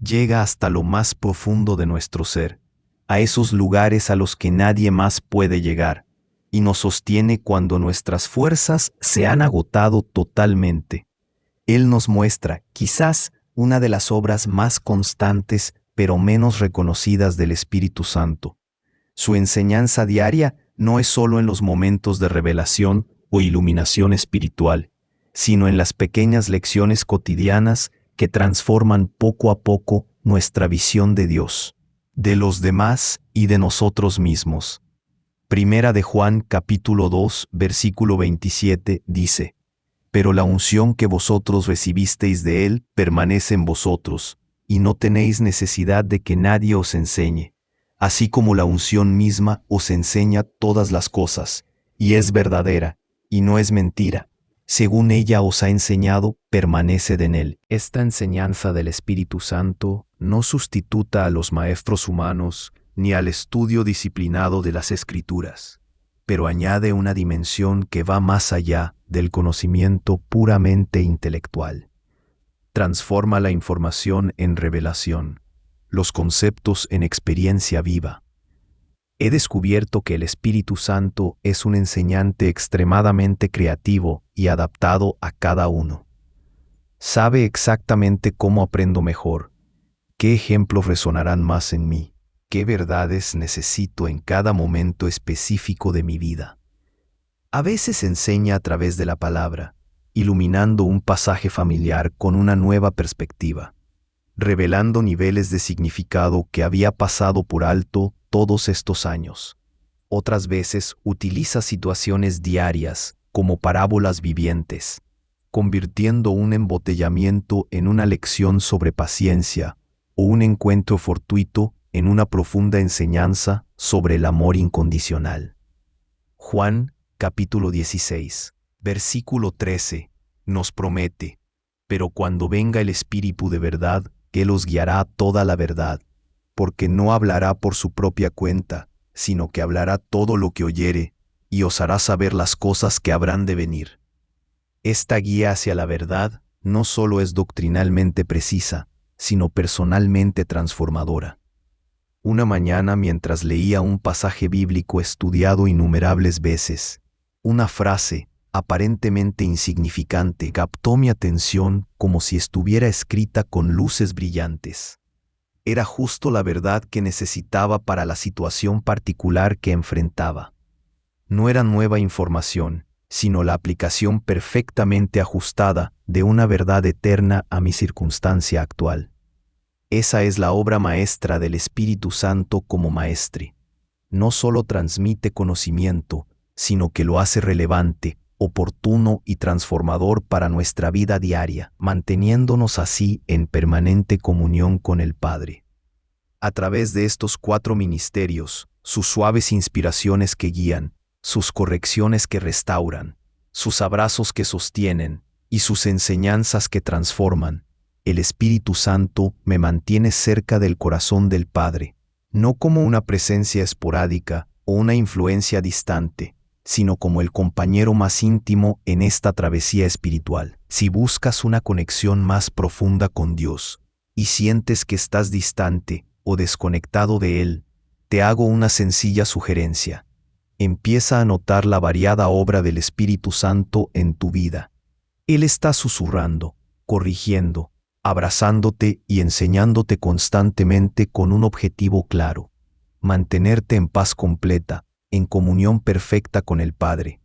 Llega hasta lo más profundo de nuestro ser, a esos lugares a los que nadie más puede llegar, y nos sostiene cuando nuestras fuerzas se han agotado totalmente. Él nos muestra, quizás, una de las obras más constantes pero menos reconocidas del Espíritu Santo. Su enseñanza diaria no es solo en los momentos de revelación o iluminación espiritual, sino en las pequeñas lecciones cotidianas que transforman poco a poco nuestra visión de Dios, de los demás y de nosotros mismos. Primera de Juan capítulo 2, versículo 27 dice: Pero la unción que vosotros recibisteis de Él permanece en vosotros, y no tenéis necesidad de que nadie os enseñe, así como la unción misma os enseña todas las cosas, y es verdadera, y no es mentira. Según ella os ha enseñado, permaneced en Él. Esta enseñanza del Espíritu Santo no sustituta a los maestros humanos ni al estudio disciplinado de las Escrituras, pero añade una dimensión que va más allá del conocimiento puramente intelectual. Transforma la información en revelación, los conceptos en experiencia viva. He descubierto que el Espíritu Santo es un enseñante extremadamente creativo y adaptado a cada uno. Sabe exactamente cómo aprendo mejor, qué ejemplos resonarán más en mí, qué verdades necesito en cada momento específico de mi vida. A veces enseña a través de la palabra, iluminando un pasaje familiar con una nueva perspectiva, revelando niveles de significado que había pasado por alto todos estos años. Otras veces utiliza situaciones diarias como parábolas vivientes, convirtiendo un embotellamiento en una lección sobre paciencia o un encuentro fortuito en una profunda enseñanza sobre el amor incondicional. Juan capítulo 16, versículo 13, nos promete: Pero cuando venga el Espíritu de verdad, Él os guiará a toda la verdad, porque no hablará por su propia cuenta, sino que hablará todo lo que oyere, y os hará saber las cosas que habrán de venir. Esta guía hacia la verdad no solo es doctrinalmente precisa, sino personalmente transformadora. Una mañana, mientras leía un pasaje bíblico estudiado innumerables veces, una frase, aparentemente insignificante, captó mi atención como si estuviera escrita con luces brillantes. Era justo la verdad que necesitaba para la situación particular que enfrentaba. No era nueva información, sino la aplicación perfectamente ajustada de una verdad eterna a mi circunstancia actual. Esa es la obra maestra del Espíritu Santo como maestre. No solo transmite conocimiento, sino que lo hace relevante, oportuno y transformador para nuestra vida diaria, manteniéndonos así en permanente comunión con el Padre. A través de estos 4 ministerios, sus suaves inspiraciones que guían, sus correcciones que restauran, sus abrazos que sostienen y sus enseñanzas que transforman, el Espíritu Santo me mantiene cerca del corazón del Padre, no como una presencia esporádica o una influencia distante, sino como el compañero más íntimo en esta travesía espiritual. Si buscas una conexión más profunda con Dios y sientes que estás distante o desconectado de Él, te hago una sencilla sugerencia. Empieza a notar la variada obra del Espíritu Santo en tu vida. Él está susurrando, corrigiendo, abrazándote y enseñándote constantemente con un objetivo claro: mantenerte en paz completa, en comunión perfecta con el Padre.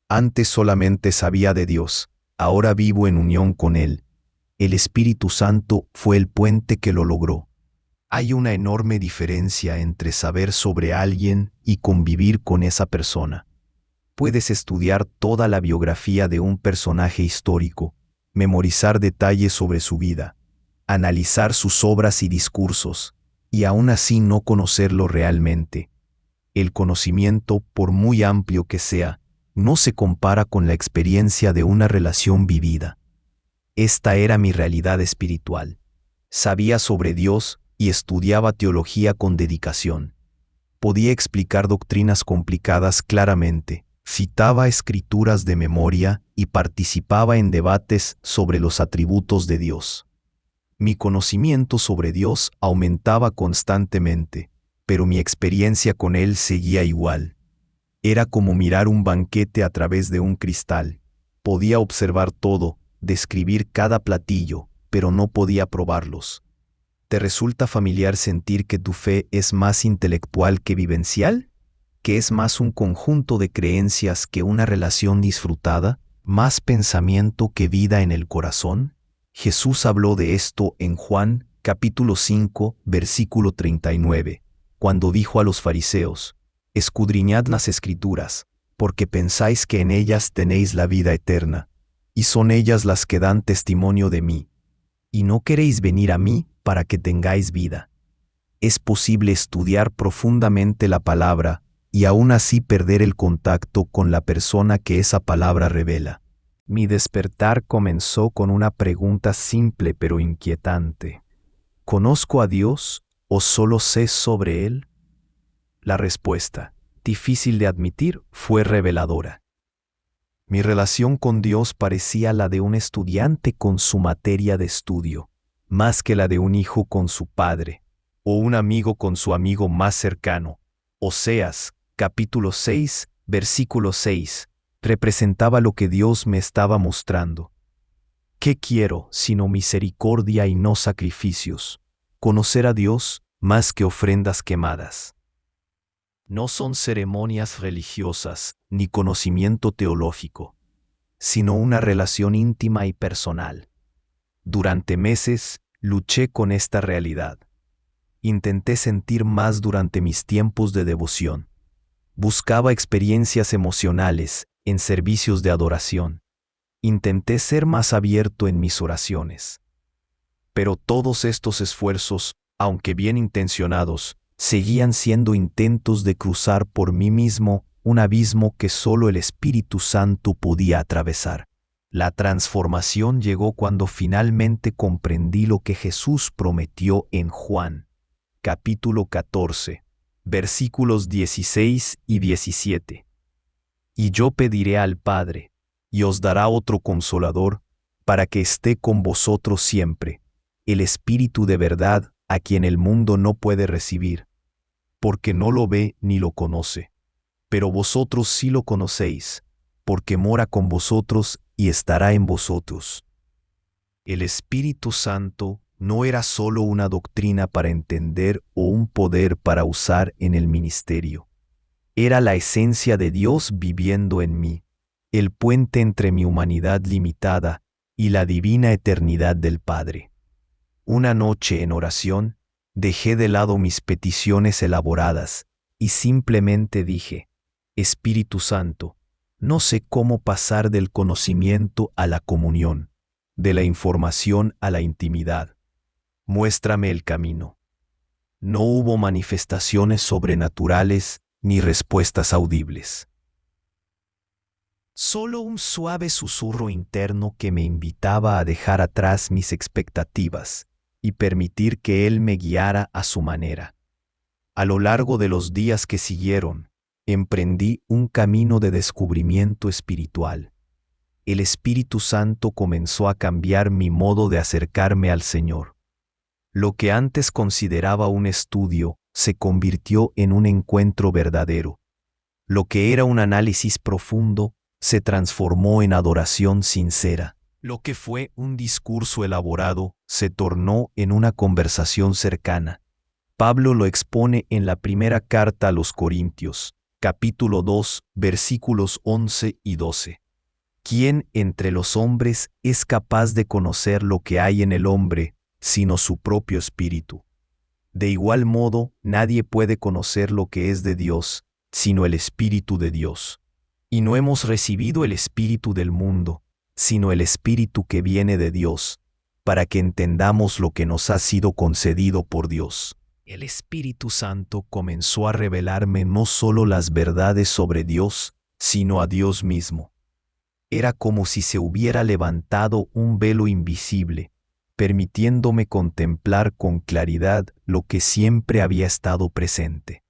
Antes solamente sabía de Dios, ahora vivo en unión con Él. El Espíritu Santo fue el puente que lo logró. Hay una enorme diferencia entre saber sobre alguien y convivir con esa persona. Puedes estudiar toda la biografía de un personaje histórico, memorizar detalles sobre su vida, analizar sus obras y discursos, y aún así no conocerlo realmente. El conocimiento, por muy amplio que sea, no se compara con la experiencia de una relación vivida. Esta era mi realidad espiritual. Sabía sobre Dios y estudiaba teología con dedicación. Podía explicar doctrinas complicadas claramente, citaba escrituras de memoria y participaba en debates sobre los atributos de Dios. Mi conocimiento sobre Dios aumentaba constantemente, pero mi experiencia con Él seguía igual. Era como mirar un banquete a través de un cristal. Podía observar todo, describir cada platillo, pero no podía probarlos. ¿Te resulta familiar sentir que tu fe es más intelectual que vivencial? ¿Que es más un conjunto de creencias que una relación disfrutada? ¿Más pensamiento que vida en el corazón? Jesús habló de esto en Juan, capítulo 5, versículo 39, cuando dijo a los fariseos: «Escudriñad las Escrituras, porque pensáis que en ellas tenéis la vida eterna, y son ellas las que dan testimonio de mí. Y no queréis venir a mí para que tengáis vida». Es posible estudiar profundamente la palabra y aún así perder el contacto con la persona que esa palabra revela. Mi despertar comenzó con una pregunta simple pero inquietante. ¿Conozco a Dios o solo sé sobre Él? La respuesta, difícil de admitir, fue reveladora. Mi relación con Dios parecía la de un estudiante con su materia de estudio, más que la de un hijo con su padre, o un amigo con su amigo más cercano. Oseas, capítulo 6, versículo 6, representaba lo que Dios me estaba mostrando. ¿Qué quiero sino misericordia y no sacrificios? Conocer a Dios más que ofrendas quemadas. No son ceremonias religiosas ni conocimiento teológico, sino una relación íntima y personal. Durante meses luché con esta realidad. Intenté sentir más durante mis tiempos de devoción. Buscaba experiencias emocionales en servicios de adoración. Intenté ser más abierto en mis oraciones. Pero todos estos esfuerzos, aunque bien intencionados, seguían siendo intentos de cruzar por mí mismo un abismo que solo el Espíritu Santo podía atravesar. La transformación llegó cuando finalmente comprendí lo que Jesús prometió en Juan, capítulo 14, versículos 16 y 17. Y yo pediré al Padre, y os dará otro Consolador, para que esté con vosotros siempre, el Espíritu de verdad, a quien el mundo no puede recibir, porque no lo ve ni lo conoce. Pero vosotros sí lo conocéis, porque mora con vosotros y estará en vosotros. El Espíritu Santo no era solo una doctrina para entender o un poder para usar en el ministerio. Era la esencia de Dios viviendo en mí, el puente entre mi humanidad limitada y la divina eternidad del Padre. Una noche en oración, dejé de lado mis peticiones elaboradas y simplemente dije: Espíritu Santo, no sé cómo pasar del conocimiento a la comunión, de la información a la intimidad. Muéstrame el camino. No hubo manifestaciones sobrenaturales ni respuestas audibles. Solo un suave susurro interno que me invitaba a dejar atrás mis expectativas y permitir que Él me guiara a su manera. A lo largo de los días que siguieron, emprendí un camino de descubrimiento espiritual. El Espíritu Santo comenzó a cambiar mi modo de acercarme al Señor. Lo que antes consideraba un estudio se convirtió en un encuentro verdadero. Lo que era un análisis profundo se transformó en adoración sincera. Lo que fue un discurso elaborado se tornó en una conversación cercana. Pablo lo expone en la primera carta a los Corintios, capítulo 2, versículos 11 y 12. ¿Quién entre los hombres es capaz de conocer lo que hay en el hombre, sino su propio espíritu? De igual modo, nadie puede conocer lo que es de Dios, sino el Espíritu de Dios. Y no hemos recibido el espíritu del mundo, sino el Espíritu que viene de Dios, para que entendamos lo que nos ha sido concedido por Dios. El Espíritu Santo comenzó a revelarme no solo las verdades sobre Dios, sino a Dios mismo. Era como si se hubiera levantado un velo invisible, permitiéndome contemplar con claridad lo que siempre había estado presente.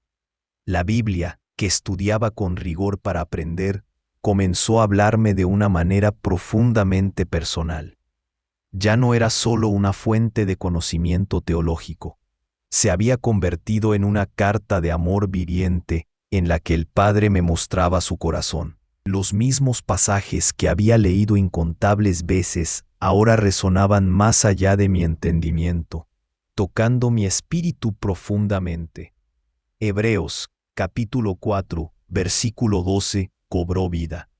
La Biblia, que estudiaba con rigor para aprender, comenzó a hablarme de una manera profundamente personal. Ya no era solo una fuente de conocimiento teológico. Se había convertido en una carta de amor viviente en la que el Padre me mostraba su corazón. Los mismos pasajes que había leído incontables veces ahora resonaban más allá de mi entendimiento, tocando mi espíritu profundamente. Hebreos, capítulo 4, versículo 12, cobró vida.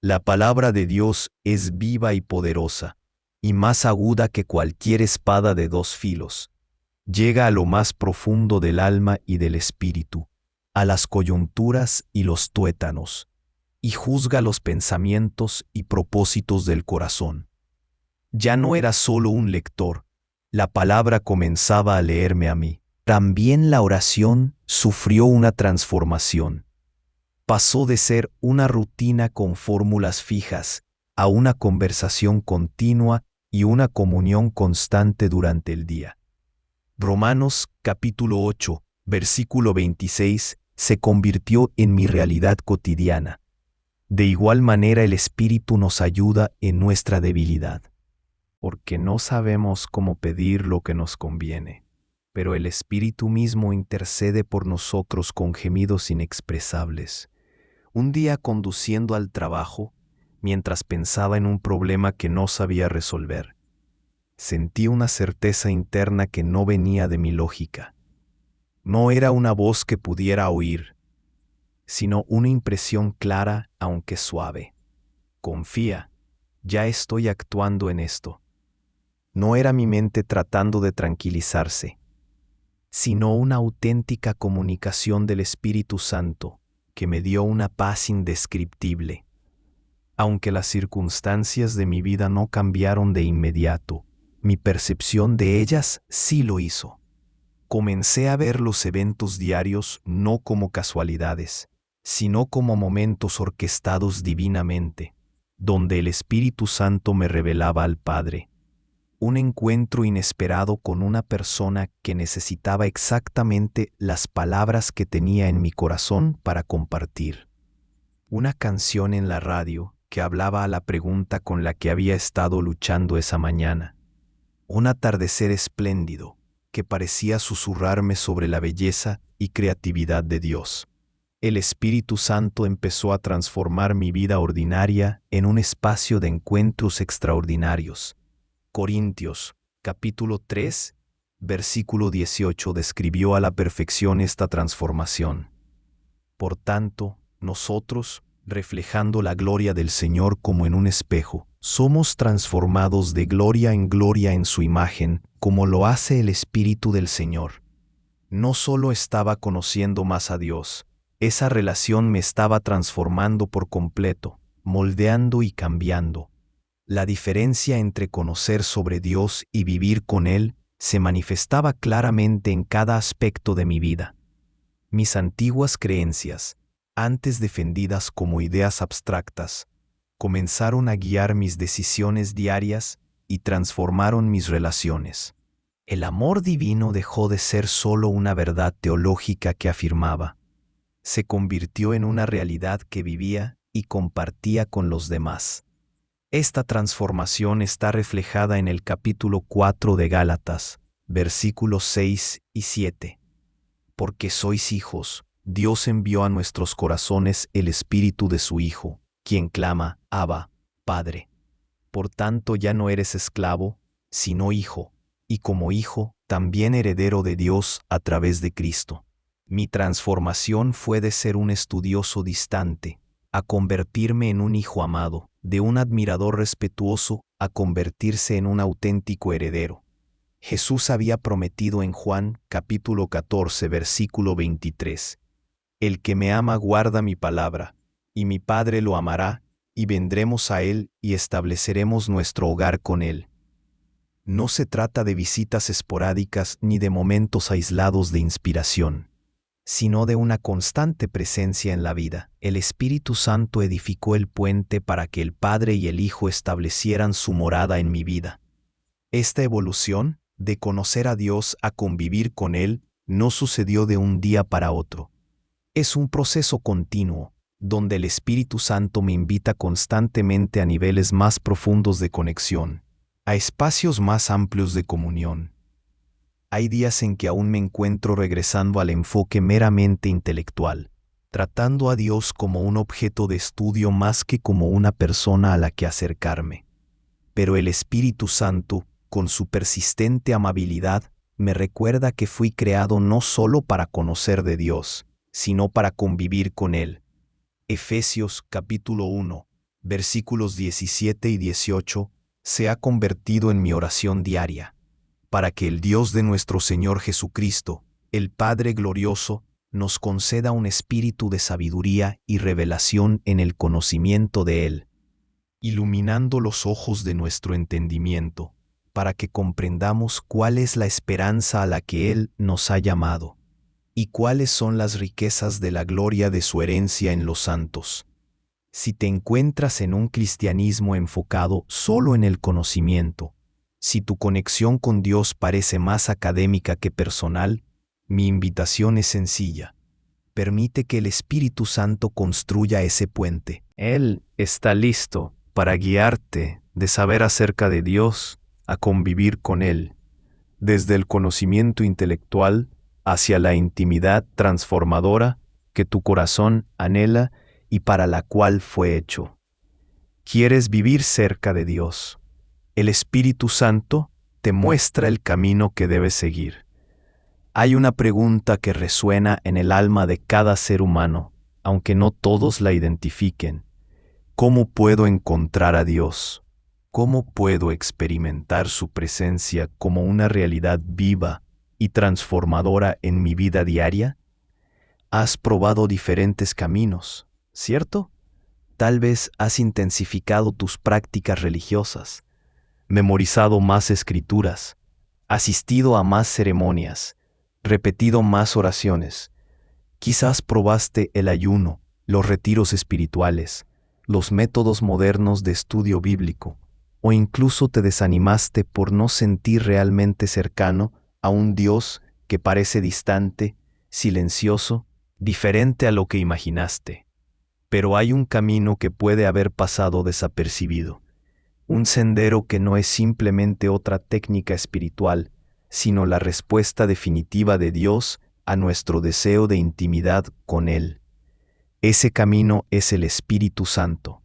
La palabra de Dios es viva y poderosa, y más aguda que cualquier espada de dos filos. Llega a lo más profundo del alma y del espíritu, a las coyunturas y los tuétanos, y juzga los pensamientos y propósitos del corazón. Ya no era solo un lector, la palabra comenzaba a leerme a mí. También la oración sufrió una transformación. Pasó de ser una rutina con fórmulas fijas a una conversación continua y una comunión constante durante el día. Romanos capítulo 8, versículo 26, se convirtió en mi realidad cotidiana. De igual manera el Espíritu nos ayuda en nuestra debilidad. Porque no sabemos cómo pedir lo que nos conviene, pero el Espíritu mismo intercede por nosotros con gemidos inexpresables. Un día conduciendo al trabajo, mientras pensaba en un problema que no sabía resolver, sentí una certeza interna que no venía de mi lógica. No era una voz que pudiera oír, sino una impresión clara aunque suave. Confía, ya estoy actuando en esto. No era mi mente tratando de tranquilizarse, sino una auténtica comunicación del Espíritu Santo que me dio una paz indescriptible. Aunque las circunstancias de mi vida no cambiaron de inmediato, mi percepción de ellas sí lo hizo. Comencé a ver los eventos diarios no como casualidades, sino como momentos orquestados divinamente, donde el Espíritu Santo me revelaba al Padre. Un encuentro inesperado con una persona que necesitaba exactamente las palabras que tenía en mi corazón para compartir. Una canción en la radio que hablaba a la pregunta con la que había estado luchando esa mañana. Un atardecer espléndido que parecía susurrarme sobre la belleza y creatividad de Dios. El Espíritu Santo empezó a transformar mi vida ordinaria en un espacio de encuentros extraordinarios. Corintios, capítulo 3, versículo 18 describió a la perfección esta transformación. Por tanto, nosotros, reflejando la gloria del Señor como en un espejo, somos transformados de gloria en su imagen, como lo hace el Espíritu del Señor. No solo estaba conociendo más a Dios, esa relación me estaba transformando por completo, moldeando y cambiando. La diferencia entre conocer sobre Dios y vivir con Él se manifestaba claramente en cada aspecto de mi vida. Mis antiguas creencias, antes defendidas como ideas abstractas, comenzaron a guiar mis decisiones diarias y transformaron mis relaciones. El amor divino dejó de ser solo una verdad teológica que afirmaba. Se convirtió en una realidad que vivía y compartía con los demás. Esta transformación está reflejada en el capítulo 4 de Gálatas, versículos 6 y 7. Porque sois hijos, Dios envió a nuestros corazones el Espíritu de su Hijo, quien clama, Abba, Padre. Por tanto ya no eres esclavo, sino hijo, y como hijo, también heredero de Dios a través de Cristo. Mi transformación fue de ser un estudioso distante, a convertirme en un hijo amado, de un admirador respetuoso, a convertirse en un auténtico heredero. Jesús había prometido en Juan, capítulo 14, versículo 23, El que me ama guarda mi palabra, y mi Padre lo amará, y vendremos a Él y estableceremos nuestro hogar con Él. No se trata de visitas esporádicas ni de momentos aislados de inspiración, sino de una constante presencia en la vida. El Espíritu Santo edificó el puente para que el Padre y el Hijo establecieran su morada en mi vida. Esta evolución, de conocer a Dios a convivir con Él, no sucedió de un día para otro. Es un proceso continuo, donde el Espíritu Santo me invita constantemente a niveles más profundos de conexión, a espacios más amplios de comunión. Hay días en que aún me encuentro regresando al enfoque meramente intelectual, tratando a Dios como un objeto de estudio más que como una persona a la que acercarme. Pero el Espíritu Santo, con su persistente amabilidad, me recuerda que fui creado no solo para conocer de Dios, sino para convivir con Él. Efesios capítulo 1, versículos 17 y 18, se ha convertido en mi oración diaria, para que el Dios de nuestro Señor Jesucristo, el Padre glorioso, nos conceda un espíritu de sabiduría y revelación en el conocimiento de Él, iluminando los ojos de nuestro entendimiento, para que comprendamos cuál es la esperanza a la que Él nos ha llamado, y cuáles son las riquezas de la gloria de su herencia en los santos. Si te encuentras en un cristianismo enfocado solo en el conocimiento, si tu conexión con Dios parece más académica que personal, mi invitación es sencilla. Permite que el Espíritu Santo construya ese puente. Él está listo para guiarte de saber acerca de Dios a convivir con Él, desde el conocimiento intelectual hacia la intimidad transformadora que tu corazón anhela y para la cual fue hecho. ¿Quieres vivir cerca de Dios? El Espíritu Santo te muestra el camino que debes seguir. Hay una pregunta que resuena en el alma de cada ser humano, aunque no todos la identifiquen. ¿Cómo puedo encontrar a Dios? ¿Cómo puedo experimentar su presencia como una realidad viva y transformadora en mi vida diaria? Has probado diferentes caminos, ¿cierto? Tal vez has intensificado tus prácticas religiosas, memorizado más escrituras, asistido a más ceremonias, repetido más oraciones. Quizás probaste el ayuno, los retiros espirituales, los métodos modernos de estudio bíblico, o incluso te desanimaste por no sentir realmente cercano a un Dios que parece distante, silencioso, diferente a lo que imaginaste. Pero hay un camino que puede haber pasado desapercibido, un sendero que no es simplemente otra técnica espiritual, sino la respuesta definitiva de Dios a nuestro deseo de intimidad con Él. Ese camino es el Espíritu Santo.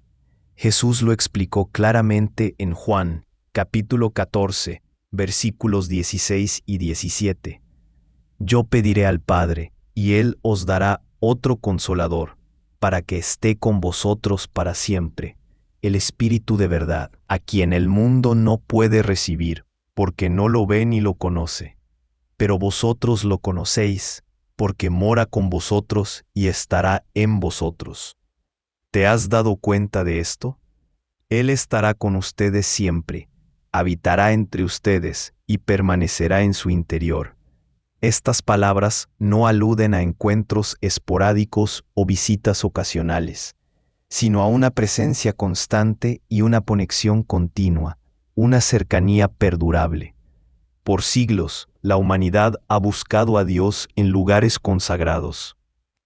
Jesús lo explicó claramente en Juan, capítulo 14, versículos 16 y 17. Yo pediré al Padre, y Él os dará otro Consolador, para que esté con vosotros para siempre, el Espíritu de verdad, a quien el mundo no puede recibir, porque no lo ve ni lo conoce. Pero vosotros lo conocéis, porque mora con vosotros y estará en vosotros. ¿Te has dado cuenta de esto? Él estará con ustedes siempre, habitará entre ustedes y permanecerá en su interior. Estas palabras no aluden a encuentros esporádicos o visitas ocasionales, sino a una presencia constante y una conexión continua, una cercanía perdurable. Por siglos, la humanidad ha buscado a Dios en lugares consagrados,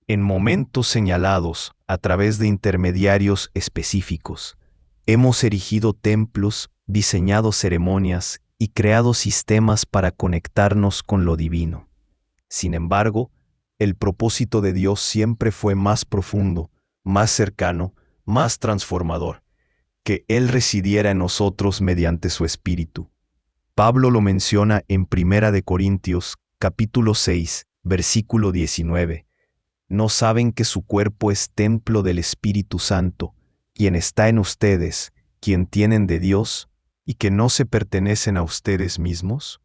en momentos señalados, a través de intermediarios específicos. Hemos erigido templos, diseñado ceremonias y creado sistemas para conectarnos con lo divino. Sin embargo, el propósito de Dios siempre fue más profundo, más cercano, más transformador, que Él residiera en nosotros mediante su Espíritu. Pablo lo menciona en 1 Corintios, capítulo 6, versículo 19. ¿No saben que su cuerpo es templo del Espíritu Santo, quien está en ustedes, quien tienen de Dios, y que no se pertenecen a ustedes mismos?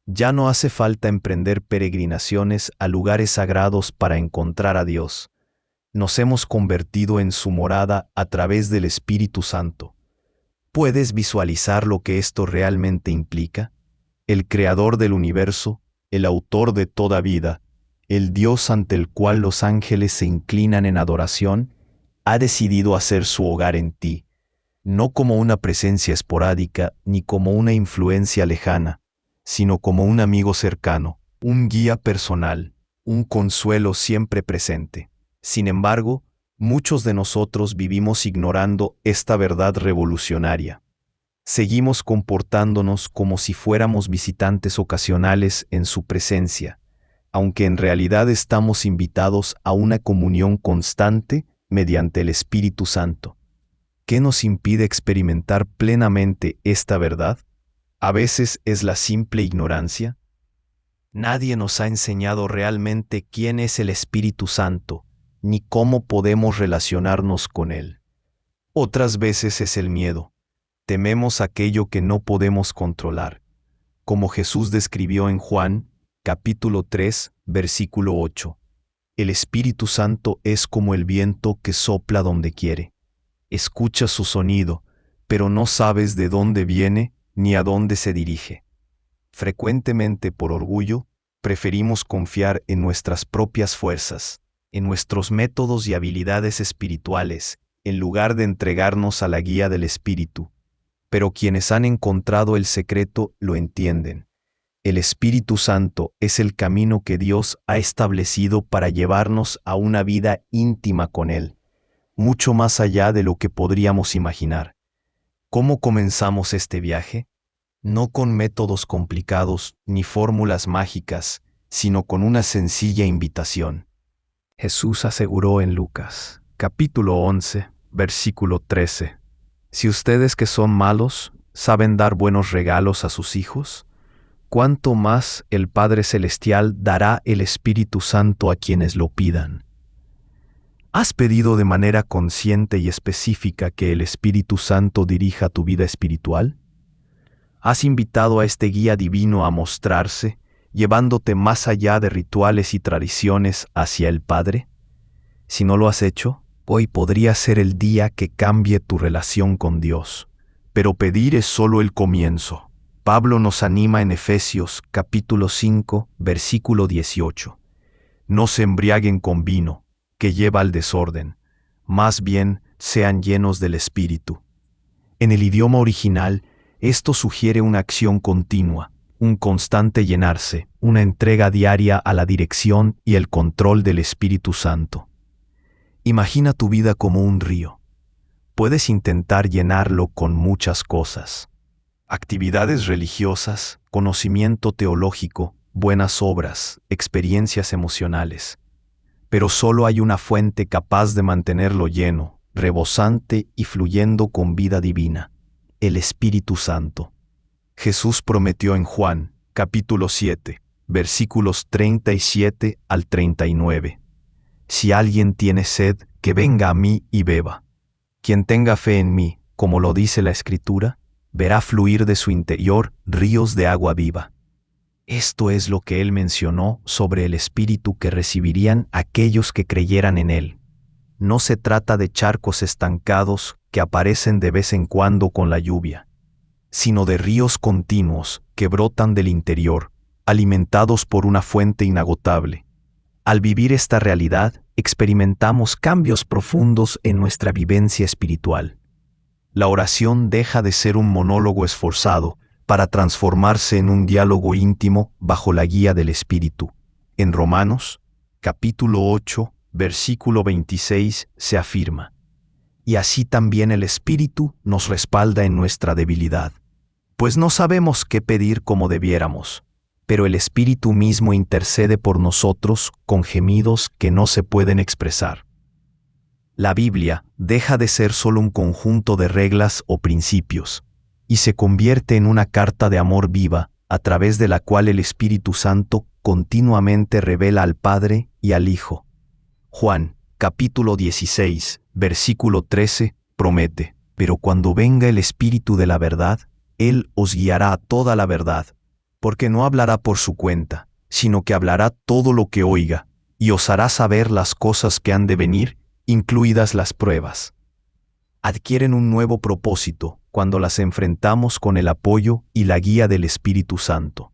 Ya no hace falta emprender peregrinaciones a lugares sagrados para encontrar a Dios. Nos hemos convertido en su morada a través del Espíritu Santo. ¿Puedes visualizar lo que esto realmente implica? El Creador del universo, el autor de toda vida, el Dios ante el cual los ángeles se inclinan en adoración, ha decidido hacer su hogar en ti, no como una presencia esporádica ni como una influencia lejana, sino como un amigo cercano, un guía personal, un consuelo siempre presente. Sin embargo, muchos de nosotros vivimos ignorando esta verdad revolucionaria. Seguimos comportándonos como si fuéramos visitantes ocasionales en su presencia, aunque en realidad estamos invitados a una comunión constante mediante el Espíritu Santo. ¿Qué nos impide experimentar plenamente esta verdad? A veces es la simple ignorancia. Nadie nos ha enseñado realmente quién es el Espíritu Santo, ni cómo podemos relacionarnos con él. Otras veces es el miedo. Tememos aquello que no podemos controlar, como Jesús describió en Juan, capítulo 3, versículo 8. El Espíritu Santo es como el viento que sopla donde quiere. Escuchas su sonido, pero no sabes de dónde viene ni a dónde se dirige. Frecuentemente, por orgullo, preferimos confiar en nuestras propias fuerzas, en nuestros métodos y habilidades espirituales, en lugar de entregarnos a la guía del Espíritu. Pero quienes han encontrado el secreto lo entienden. El Espíritu Santo es el camino que Dios ha establecido para llevarnos a una vida íntima con Él, mucho más allá de lo que podríamos imaginar. ¿Cómo comenzamos este viaje? No con métodos complicados ni fórmulas mágicas, sino con una sencilla invitación. Jesús aseguró en Lucas, capítulo 11, versículo 13, «Si ustedes que son malos saben dar buenos regalos a sus hijos, ¿cuánto más el Padre Celestial dará el Espíritu Santo a quienes lo pidan?» ¿Has pedido de manera consciente y específica que el Espíritu Santo dirija tu vida espiritual? ¿Has invitado a este guía divino a mostrarse, llevándote más allá de rituales y tradiciones hacia el Padre? Si no lo has hecho, hoy podría ser el día que cambie tu relación con Dios. Pero pedir es solo el comienzo. Pablo nos anima en Efesios capítulo 5, versículo 18. No se embriaguen con vino, que lleva al desorden, más bien sean llenos del Espíritu. En el idioma original, esto sugiere una acción continua, un constante llenarse, una entrega diaria a la dirección y el control del Espíritu Santo. Imagina tu vida como un río. Puedes intentar llenarlo con muchas cosas. Actividades religiosas, conocimiento teológico, buenas obras, experiencias emocionales. Pero solo hay una fuente capaz de mantenerlo lleno, rebosante y fluyendo con vida divina: el Espíritu Santo. Jesús prometió en Juan, capítulo 7, versículos 37 al 39. Si alguien tiene sed, que venga a mí y beba. Quien tenga fe en mí, como lo dice la Escritura, verá fluir de su interior ríos de agua viva. Esto es lo que él mencionó sobre el Espíritu que recibirían aquellos que creyeran en él. No se trata de charcos estancados que aparecen de vez en cuando con la lluvia, sino de ríos continuos que brotan del interior, alimentados por una fuente inagotable. Al vivir esta realidad, experimentamos cambios profundos en nuestra vivencia espiritual. La oración deja de ser un monólogo esforzado para transformarse en un diálogo íntimo bajo la guía del Espíritu. En Romanos, capítulo 8, versículo 26, se afirma: «Y así también el Espíritu nos respalda en nuestra debilidad, pues no sabemos qué pedir como debiéramos, pero el Espíritu mismo intercede por nosotros con gemidos que no se pueden expresar». La Biblia deja de ser solo un conjunto de reglas o principios, y se convierte en una carta de amor viva, a través de la cual el Espíritu Santo continuamente revela al Padre y al Hijo. Juan, capítulo 16, versículo 13, promete: «Pero cuando venga el Espíritu de la verdad, Él os guiará a toda la verdad, porque no hablará por su cuenta, sino que hablará todo lo que oiga, y os hará saber las cosas que han de venir, incluidas las pruebas, adquieren un nuevo propósito cuando las enfrentamos con el apoyo y la guía del Espíritu Santo.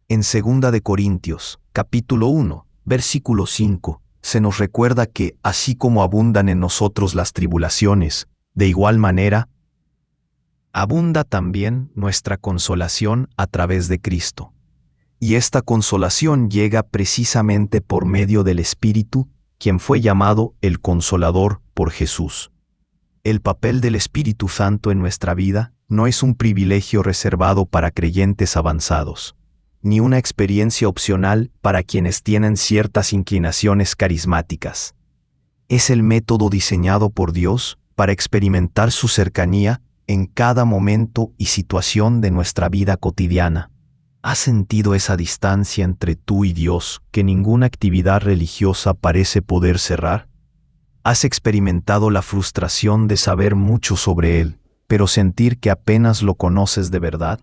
En 2 de Corintios, capítulo 1, versículo 5, se nos recuerda que, así como abundan en nosotros las tribulaciones, de igual manera, abunda también nuestra consolación a través de Cristo. Y esta consolación llega precisamente por medio del Espíritu, quien fue llamado el Consolador por Jesús. El papel del Espíritu Santo en nuestra vida no es un privilegio reservado para creyentes avanzados, ni una experiencia opcional para quienes tienen ciertas inclinaciones carismáticas. Es el método diseñado por Dios para experimentar su cercanía en cada momento y situación de nuestra vida cotidiana. ¿Has sentido esa distancia entre tú y Dios que ninguna actividad religiosa parece poder cerrar? ¿Has experimentado la frustración de saber mucho sobre Él, pero sentir que apenas lo conoces de verdad?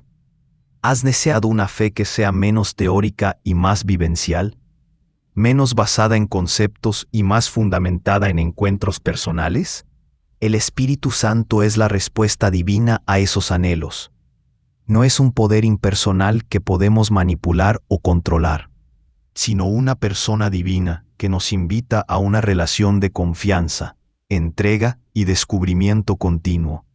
¿Has deseado una fe que sea menos teórica y más vivencial? ¿Menos basada en conceptos y más fundamentada en encuentros personales? El Espíritu Santo es la respuesta divina a esos anhelos. No es un poder impersonal que podemos manipular o controlar, sino una persona divina que nos invita a una relación de confianza, entrega y descubrimiento continuo.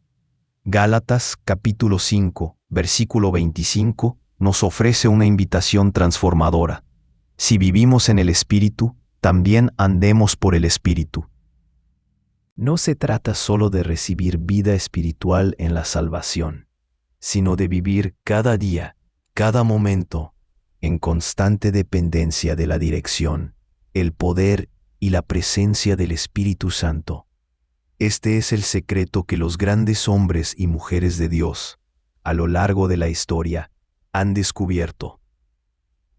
Gálatas capítulo 5, versículo 25, nos ofrece una invitación transformadora. Si vivimos en el Espíritu, también andemos por el Espíritu. No se trata solo de recibir vida espiritual en la salvación, sino de vivir cada día, cada momento, en constante dependencia de la dirección, el poder y la presencia del Espíritu Santo. Este es el secreto que los grandes hombres y mujeres de Dios, a lo largo de la historia, han descubierto.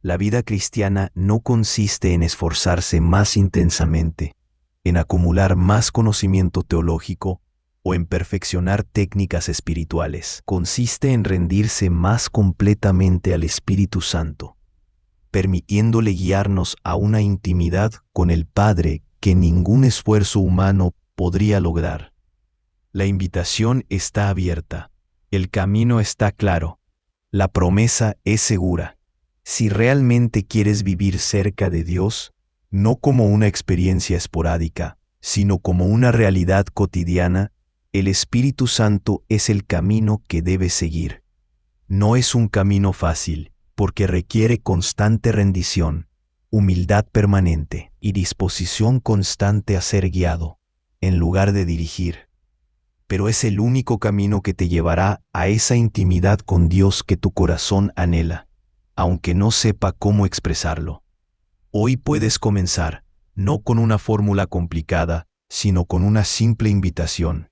La vida cristiana no consiste en esforzarse más intensamente, en acumular más conocimiento teológico o en perfeccionar técnicas espirituales. Consiste en rendirse más completamente al Espíritu Santo, permitiéndole guiarnos a una intimidad con el Padre que ningún esfuerzo humano podría lograr. La invitación está abierta, el camino está claro, la promesa es segura. Si realmente quieres vivir cerca de Dios, no como una experiencia esporádica, sino como una realidad cotidiana, el Espíritu Santo es el camino que debes seguir. No es un camino fácil, porque requiere constante rendición, humildad permanente y disposición constante a ser guiado, en lugar de dirigir. Pero es el único camino que te llevará a esa intimidad con Dios que tu corazón anhela, aunque no sepa cómo expresarlo. Hoy puedes comenzar, no con una fórmula complicada, sino con una simple invitación.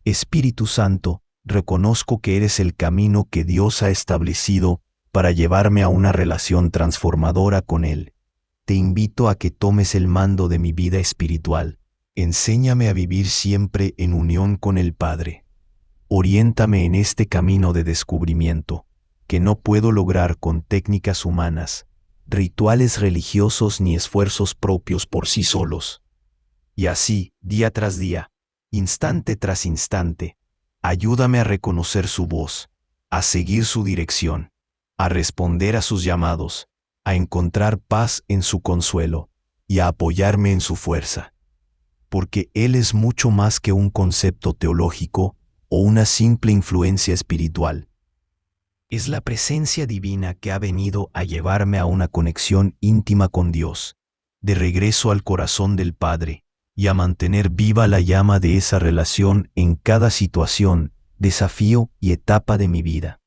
Espíritu Santo, reconozco que eres el camino que Dios ha establecido para llevarme a una relación transformadora con Él. Te invito a que tomes el mando de mi vida espiritual. Enséñame a vivir siempre en unión con el Padre. Oriéntame en este camino de descubrimiento, que no puedo lograr con técnicas humanas, rituales religiosos ni esfuerzos propios por sí solos. Y así, día tras día, instante tras instante, ayúdame a reconocer su voz, a seguir su dirección, a responder a sus llamados, a encontrar paz en su consuelo y a apoyarme en su fuerza. Porque Él es mucho más que un concepto teológico o una simple influencia espiritual. Es la presencia divina que ha venido a llevarme a una conexión íntima con Dios, de regreso al corazón del Padre, y a mantener viva la llama de esa relación en cada situación, desafío y etapa de mi vida.